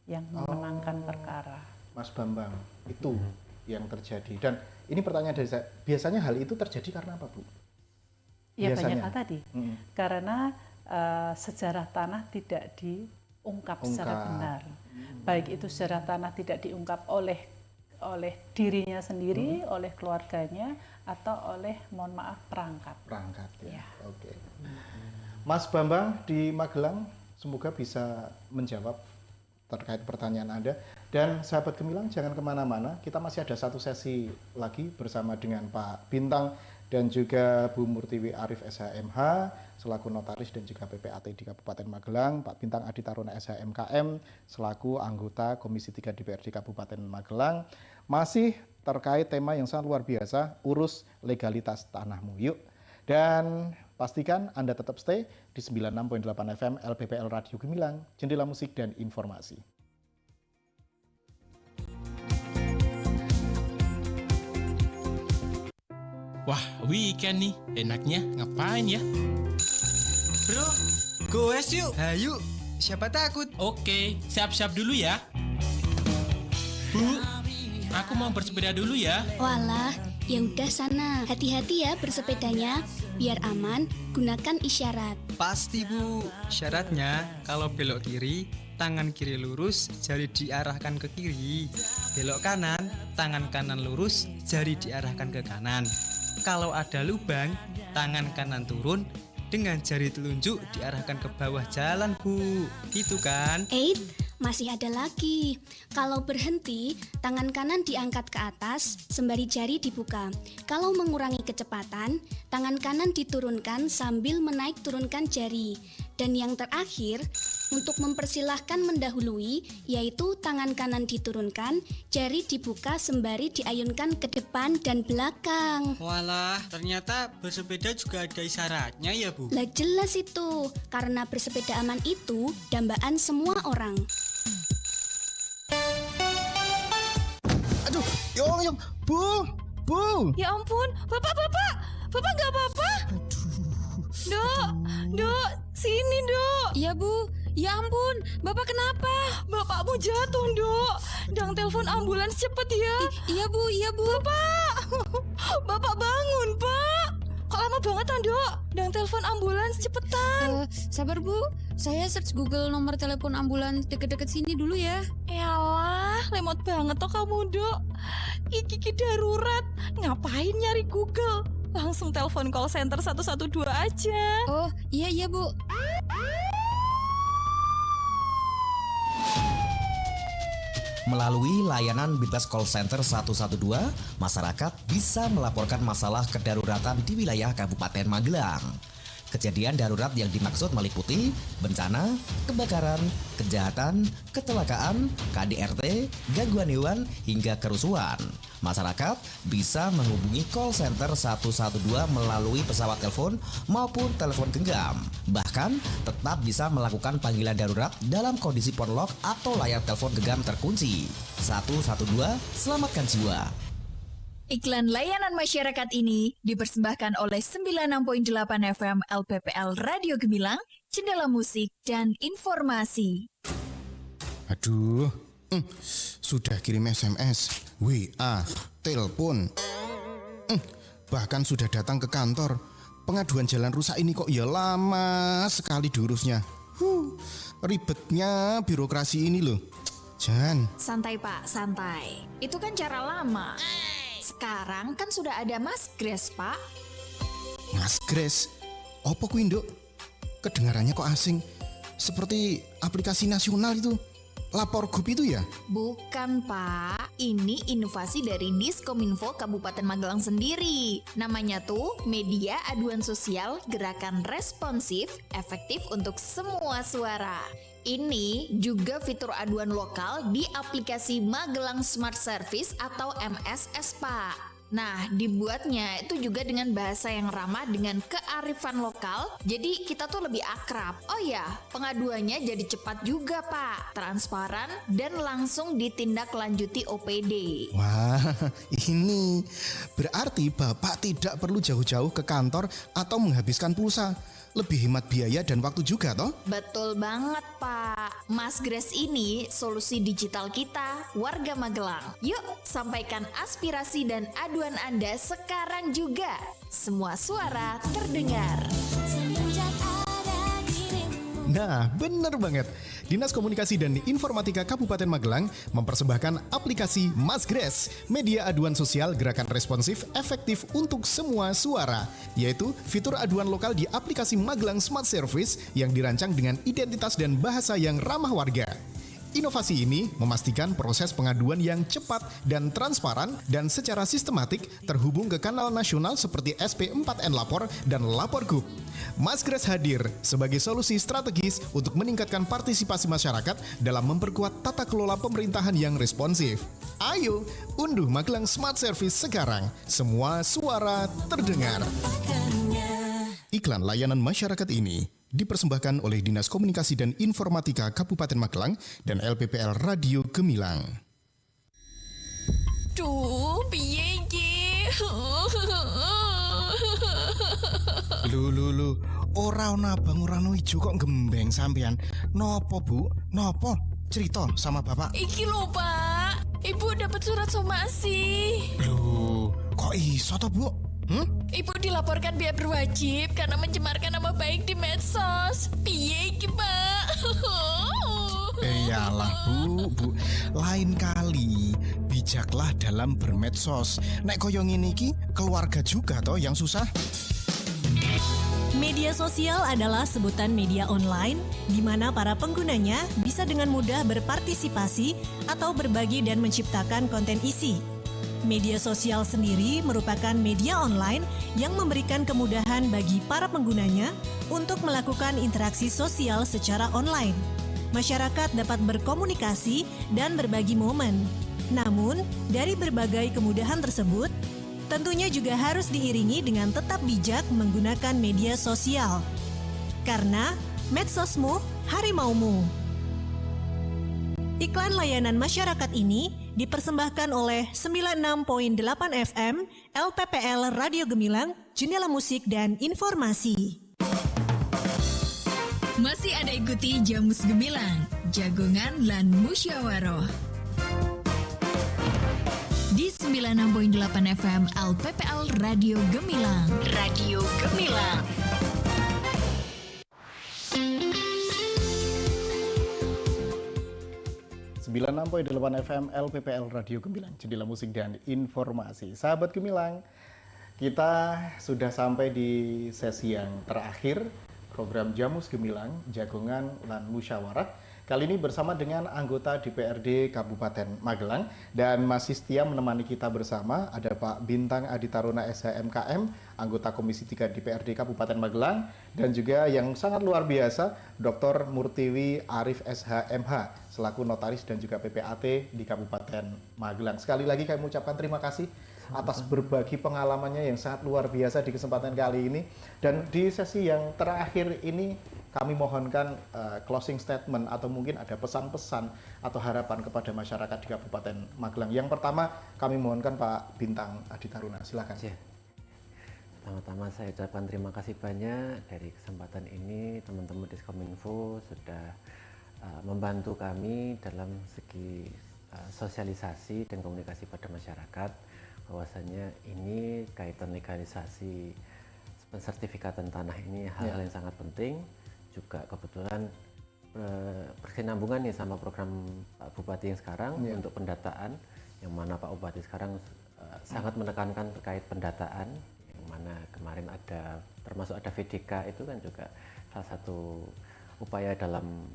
yang memenangkan perkara. Mas Bambang, itu yang terjadi. Dan ini pertanyaan dari saya, biasanya hal itu terjadi karena apa, Bu? Ya banyak hal tadi. Karena sejarah tanah tidak diungkap secara benar. Baik itu sejarah tanah tidak diungkap oleh dirinya sendiri, oleh keluarganya, atau oleh, mohon maaf, perangkat. Perangkat ya. Oke. Mas Bambang di Magelang, semoga bisa menjawab terkait pertanyaan Anda. Dan sahabat Gemilang, jangan kemana-mana, kita masih ada satu sesi lagi bersama dengan Pak Bintang dan juga Bu Murtiwi Arif SHMH selaku notaris dan juga PPAT di Kabupaten Magelang, Pak Bintang Adi Taruna SHMKM selaku anggota Komisi 3 DPRD Kabupaten Magelang, masih terkait tema yang sangat luar biasa, urus legalitas tanahmu. Yuk. Dan pastikan Anda tetap stay di 96.8 FM LPPL Radio Gemilang, Jendela Musik dan Informasi. Wah, weekend nih. Enaknya ngapain ya? Bro, goes yuk. Ayo, siapa takut? Oke, siap-siap dulu ya. Bu, aku mau bersepeda dulu ya. Walah, ya udah sana. Hati-hati ya bersepedanya. Biar aman, gunakan isyarat. Pasti, Bu. Syaratnya kalau belok kiri, tangan kiri lurus, jari diarahkan ke kiri. Belok kanan, tangan kanan lurus, jari diarahkan ke kanan. Kalau ada lubang, tangan kanan turun, dengan jari telunjuk diarahkan ke bawah jalan, Bu. Gitu kan? Masih ada lagi. Kalau berhenti, tangan kanan diangkat ke atas, sembari jari dibuka. Kalau mengurangi kecepatan, tangan kanan diturunkan sambil menaik turunkan jari. Dan yang terakhir, untuk mempersilahkan mendahului, yaitu tangan kanan diturunkan, jari dibuka sembari diayunkan ke depan dan belakang. Walah, ternyata bersepeda juga ada isyaratnya ya, Bu? Lah jelas itu, karena bersepeda aman itu dambaan semua orang. Aduh, Yung, Bu, Bu. Ya ampun, Bapak nggak apa-apa? Dok, sini Dok. Iya Bu, ya ampun, Bapak kenapa? Bapakmu jatuh Dok. Dang telepon ambulans cepet ya. Iya Bu. Bapak bangun Pak. Kok lama banget Dok? Dang telepon ambulans cepetan. Sabar Bu, saya search Google nomor telepon ambulans deket-deket sini dulu ya. Yalah, lemot banget toh kamu Dok. Iki darurat. Ngapain nyari Google? Langsung telepon call center 112 aja. Oh, iya Bu. Melalui layanan bebas call center 112, masyarakat bisa melaporkan masalah kedaruratan di wilayah Kabupaten Magelang. Kejadian darurat yang dimaksud meliputi bencana, kebakaran, kejahatan, kecelakaan, KDRT, gangguan hewan, hingga kerusuhan. Masyarakat bisa menghubungi call center 112 melalui pesawat telepon maupun telepon genggam. Bahkan tetap bisa melakukan panggilan darurat dalam kondisi phone lock atau layar telepon genggam terkunci. 112, selamatkan jiwa. Iklan layanan masyarakat ini dipersembahkan oleh 96.8 FM LPPL Radio Gemilang, Jendela Musik dan Informasi. Aduh, sudah kirim SMS, WA, telepon, bahkan sudah datang ke kantor. Pengaduan jalan rusak ini kok ya lama sekali diurusnya. Ribetnya birokrasi ini loh. Jan. Santai Pak, santai. Itu kan cara lama. Sekarang kan sudah ada Mas Grace, Pak. Mas Grace? Apa kuwi, Nduk? Kedengarannya kok asing. Seperti aplikasi nasional itu. Lapor Gub itu ya? Bukan, Pak. Ini inovasi dari Diskominfo Kabupaten Magelang sendiri. Namanya tuh Media Aduan Sosial Gerakan Responsif Efektif untuk Semua Suara. Ini juga fitur aduan lokal di aplikasi Magelang Smart Service atau MSS, Pak. Nah, dibuatnya itu juga dengan bahasa yang ramah dengan kearifan lokal, jadi kita tuh lebih akrab. Oh ya, pengaduannya jadi cepat juga, Pak. Transparan dan langsung ditindaklanjuti OPD. Wah, ini berarti Bapak tidak perlu jauh-jauh ke kantor atau menghabiskan pulsa. Lebih hemat biaya dan waktu juga toh? Betul banget Pak. Mas Grace ini solusi digital kita, warga Magelang. Yuk sampaikan aspirasi dan aduan Anda sekarang juga. Semua suara terdengar. Nah, bener banget. Dinas Komunikasi dan Informatika Kabupaten Magelang mempersembahkan aplikasi Mas Grace, media aduan sosial gerakan responsif efektif untuk semua suara, yaitu fitur aduan lokal di aplikasi Magelang Smart Service yang dirancang dengan identitas dan bahasa yang ramah warga. Inovasi ini memastikan proses pengaduan yang cepat dan transparan dan secara sistematik terhubung ke kanal nasional seperti SP4N Lapor dan Lapor Gub. Mas Grace hadir sebagai solusi strategis untuk meningkatkan partisipasi masyarakat dalam memperkuat tata kelola pemerintahan yang responsif. Ayo, unduh Magelang Smart Service sekarang. Semua suara terdengar. Iklan layanan masyarakat ini dipersembahkan oleh Dinas Komunikasi dan Informatika Kabupaten Magelang dan LPPL Radio Gemilang. Duh, piye iki? Lu, ora ana abang ora ono ijo kok gembeng sampean. Nopo, Bu? Nopo? Cerita sama Bapak. Iki lho, Pak. Ibu dapat surat somasi. Loh, kok iso toh, Bu? Ibu dilaporkan biaya berwajib karena mencemarkan nama baik di medsos. Piye iki, Pak? Iyalah, Bu. Lain kali bijaklah dalam bermedsos. Nek koyo ngene iki keluarga juga toh yang susah. Media sosial adalah sebutan media online di mana para penggunanya bisa dengan mudah berpartisipasi atau berbagi dan menciptakan konten isi. Media sosial sendiri merupakan media online yang memberikan kemudahan bagi para penggunanya untuk melakukan interaksi sosial secara online. Masyarakat dapat berkomunikasi dan berbagi momen. Namun, dari berbagai kemudahan tersebut, tentunya juga harus diiringi dengan tetap bijak menggunakan media sosial. Karena medsosmu, harimaumu. Iklan layanan masyarakat ini dipersembahkan oleh 96.8 FM LPPL Radio Gemilang, Jendela Musik dan Informasi. Masih ada ikuti Jamus Gemilang, Jagongan lan Musyawaroh. Di 96.8 FM LPPL Radio Gemilang. Radio Gemilang. 96.8 FM LPPL Radio Gemilang, Jendela Musik dan Informasi. Sahabat Gemilang, kita sudah sampai di sesi yang terakhir program Jamus Gemilang, Jagongan lan Musyawarah. Kali ini bersama dengan anggota DPRD Kabupaten Magelang, dan masih setia menemani kita bersama ada Pak Bintang Aditaruna SHMKM, anggota Komisi 3 DPRD Kabupaten Magelang, dan juga yang sangat luar biasa Dr. Murtiwi Arif SHMH selaku notaris dan juga PPAT di Kabupaten Magelang. Sekali lagi kami mengucapkan terima kasih atas berbagi pengalamannya yang sangat luar biasa di kesempatan kali ini. Dan di sesi yang terakhir ini kami mohonkan closing statement atau mungkin ada pesan-pesan atau harapan kepada masyarakat di Kabupaten Magelang. Yang pertama kami mohonkan Pak Bintang Aditaruna, silakan. Pertama-tama saya ucapkan terima kasih banyak dari kesempatan ini teman-teman Diskominfo sudah membantu kami dalam segi sosialisasi dan komunikasi pada masyarakat bahwasanya ini kaitan legalisasi pensertifikatan tanah ini hal-hal yang sangat penting. Juga kebetulan berkesinambungan nih sama program Pak Bupati yang sekarang untuk pendataan, yang mana Pak Bupati sekarang sangat menekankan terkait pendataan, yang mana kemarin ada termasuk ada VDK itu kan juga salah satu upaya dalam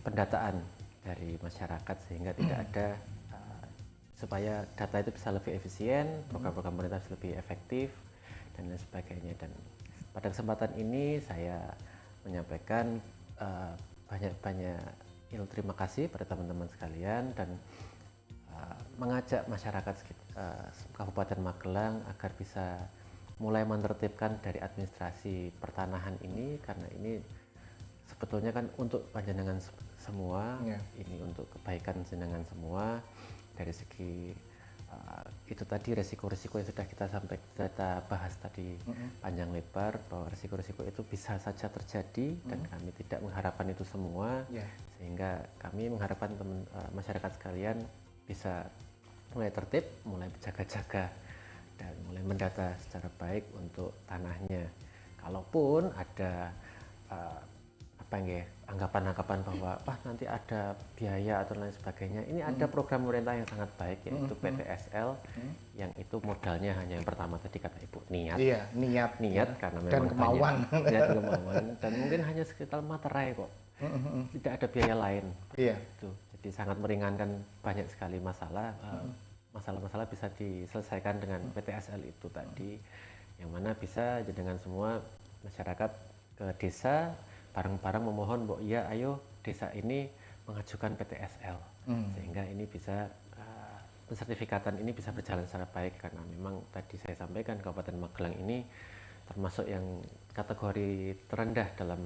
pendataan dari masyarakat sehingga tidak ada supaya data itu bisa lebih efisien, program-program pemerintah bisa lebih efektif dan lain sebagainya. Dan pada kesempatan ini saya menyampaikan banyak-banyak terima kasih pada teman-teman sekalian dan mengajak masyarakat Kabupaten Magelang agar bisa mulai menertibkan dari administrasi pertanahan ini, karena ini sebetulnya kan untuk panjenengan semua, ini untuk kebaikan jenengan semua. Dari segi itu tadi resiko-resiko yang sudah kita bahas tadi panjang lebar, bahwa resiko-resiko itu bisa saja terjadi dan kami tidak mengharapkan itu semua, sehingga kami mengharapkan masyarakat sekalian bisa mulai tertib, mulai berjaga-jaga dan mulai mendata secara baik untuk tanahnya. Kalaupun ada anggapan-anggapan bahwa nanti ada biaya atau lain sebagainya, ini ada program pemerintah yang sangat baik, yaitu PTSL, yang itu modalnya hanya yang pertama tadi kata Ibu, niat karena memang dan kemauan dan mungkin hanya sekitar materai kok, tidak ada biaya lain. Itu jadi sangat meringankan banyak sekali masalah-masalah bisa diselesaikan dengan PTSL itu tadi, yang mana bisa dengan semua masyarakat ke desa bareng-bareng memohon bahwa ya ayo desa ini mengajukan PTSL sehingga ini bisa pensertifikatan ini bisa berjalan secara baik, karena memang tadi saya sampaikan Kabupaten Magelang ini termasuk yang kategori terendah dalam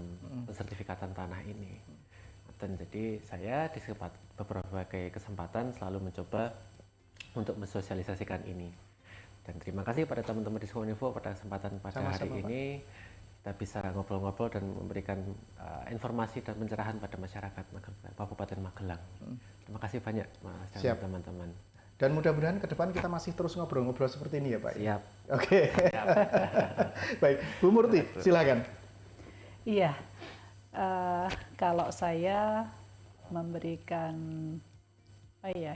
pensertifikatan tanah ini. Dan jadi saya di beberapa kesempatan selalu mencoba untuk mensosialisasikan ini. Dan terima kasih pada teman-teman di Diskominfo pada kesempatan pada hari ini. Kita bisa ngobrol-ngobrol dan memberikan informasi dan pencerahan pada masyarakat Kabupaten Magelang. Terima kasih banyak Mas dan teman-teman. Dan mudah-mudahan ke depan kita masih terus ngobrol-ngobrol seperti ini ya Pak. Siap. Oke. Baik, Bu Murti, silakan. Iya, kalau saya memberikan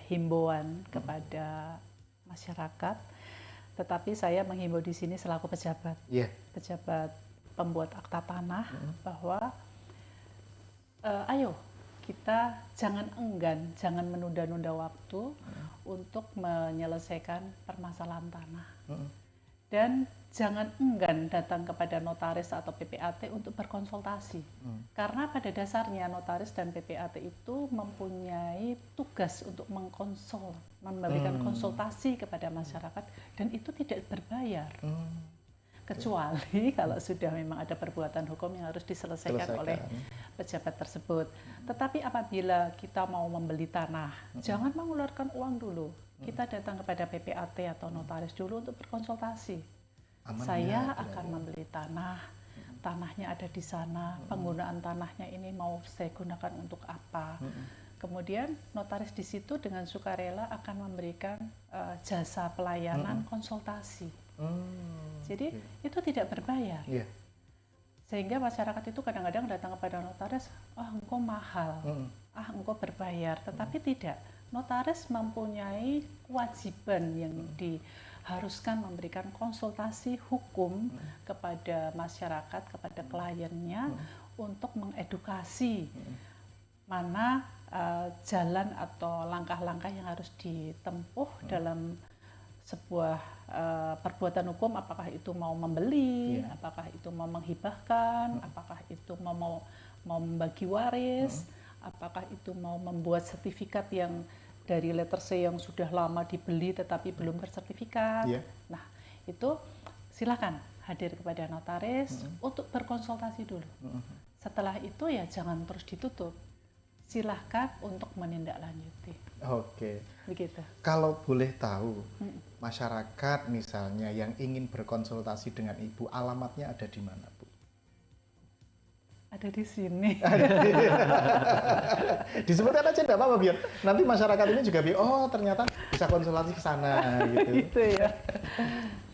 himbauan kepada masyarakat, tetapi saya menghimbau di sini selaku pejabat. Pejabat pembuat akta tanah bahwa ayo kita jangan enggan, jangan menunda-nunda waktu untuk menyelesaikan permasalahan tanah. Dan jangan enggan datang kepada notaris atau PPAT untuk berkonsultasi. Karena pada dasarnya notaris dan PPAT itu mempunyai tugas untuk memberikan konsultasi kepada masyarakat, dan itu tidak berbayar. kecuali kalau sudah memang ada perbuatan hukum yang harus diselesaikan oleh pejabat tersebut. Tetapi apabila kita mau membeli tanah, jangan mengeluarkan uang dulu. Kita datang kepada PPAT atau notaris dulu untuk berkonsultasi. Saya akan membeli tanah, tanahnya ada di sana, penggunaan tanahnya ini mau saya gunakan untuk apa. Kemudian notaris di situ dengan sukarela akan memberikan jasa pelayanan konsultasi. Jadi itu tidak berbayar. Sehingga masyarakat itu kadang-kadang datang kepada notaris, engkau mahal, engkau berbayar. Tetapi tidak, notaris mempunyai kewajiban yang diharuskan memberikan konsultasi hukum kepada masyarakat, kepada kliennya untuk mengedukasi mana jalan atau langkah-langkah yang harus ditempuh dalam sebuah perbuatan hukum, apakah itu mau membeli, apakah itu mau menghibahkan, apakah itu mau membagi waris, apakah itu mau membuat sertifikat yang dari letter C yang sudah lama dibeli tetapi belum bersertifikat. Nah, itu silakan hadir kepada notaris untuk berkonsultasi dulu. Setelah itu ya jangan terus ditutup. Silahkan untuk menindaklanjuti. Oke. Begitu. Kalau boleh tahu, masyarakat misalnya yang ingin berkonsultasi dengan Ibu, alamatnya ada di mana, Bu? Ada di sini. Disebutkan aja enggak apa-apa, biar nanti masyarakat ini juga ternyata bisa konsultasi ke sana gitu. Gitu ya.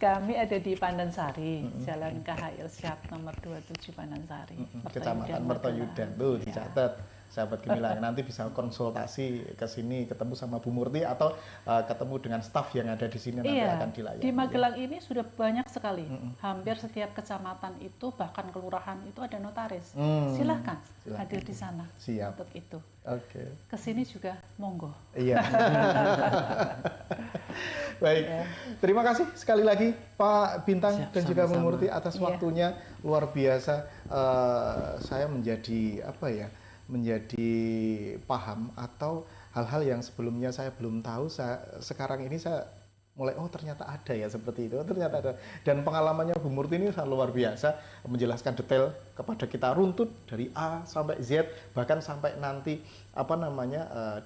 Kami ada di Pandansari, Jalan KHL Syat nomor 27 Pandansari. Kecamatan Mertoyudan. Tuh dicatat. Sahabat Gemilang, nanti bisa konsultasi ke sini, ketemu sama Bu Murti atau ketemu dengan staf yang ada di sini nanti akan dilayani. Di Magelang ini sudah banyak sekali. Hampir setiap kecamatan itu, bahkan kelurahan itu ada notaris. Silahkan hadir di sana. Siap. Untuk itu. Oke. Kesini juga monggo. Iya. Baik. Terima kasih sekali lagi Pak Bintang dan juga Bu Murti atas waktunya. Luar biasa. Saya menjadi menjadi paham atau hal-hal yang sebelumnya saya belum tahu, sekarang ini saya mulai ternyata ada ya seperti itu, ternyata ada. Dan pengalamannya Bu Murti ini sangat luar biasa, menjelaskan detail kepada kita runtut dari A sampai Z, bahkan sampai nanti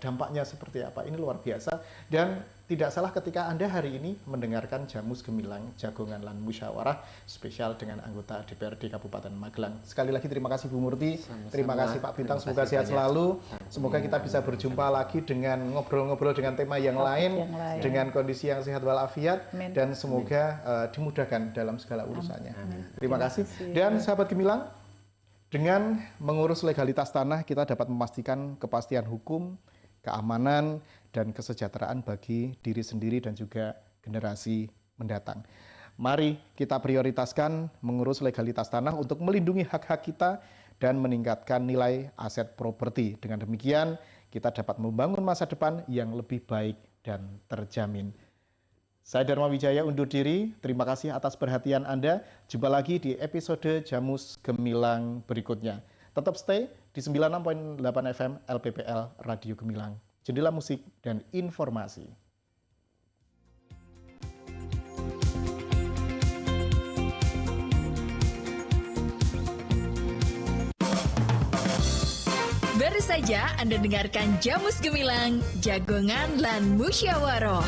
dampaknya seperti apa. Ini luar biasa. Dan tidak salah ketika Anda hari ini mendengarkan Jamus Gemilang Jagongan lan Musyawarah spesial dengan anggota DPRD Kabupaten Magelang. Sekali lagi terima kasih Bu Murti, terima kasih Pak Bintang, semoga sehat selalu. Semoga kita bisa berjumpa lagi dengan ngobrol-ngobrol dengan tema yang lain, dengan kondisi yang sehat walafiat, dan semoga dimudahkan dalam segala urusannya. Terima kasih. Dan sahabat Gemilang, dengan mengurus legalitas tanah kita dapat memastikan kepastian hukum, keamanan, dan kesejahteraan bagi diri sendiri dan juga generasi mendatang. Mari kita prioritaskan mengurus legalitas tanah untuk melindungi hak-hak kita dan meningkatkan nilai aset properti. Dengan demikian, kita dapat membangun masa depan yang lebih baik dan terjamin. Saya Dharma Wijaya undur diri. Terima kasih atas perhatian Anda. Jumpa lagi di episode Jamus Gemilang berikutnya. Tetap stay di 96.8 FM LPPL Radio Gemilang. Jendela musik dan informasi. Baru saja Anda dengarkan Jamus Gemilang, Jagongan lan Musyawarah.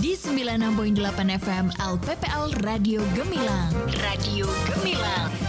Di 96.8 FM LPPL Radio Gemilang. Radio Gemilang.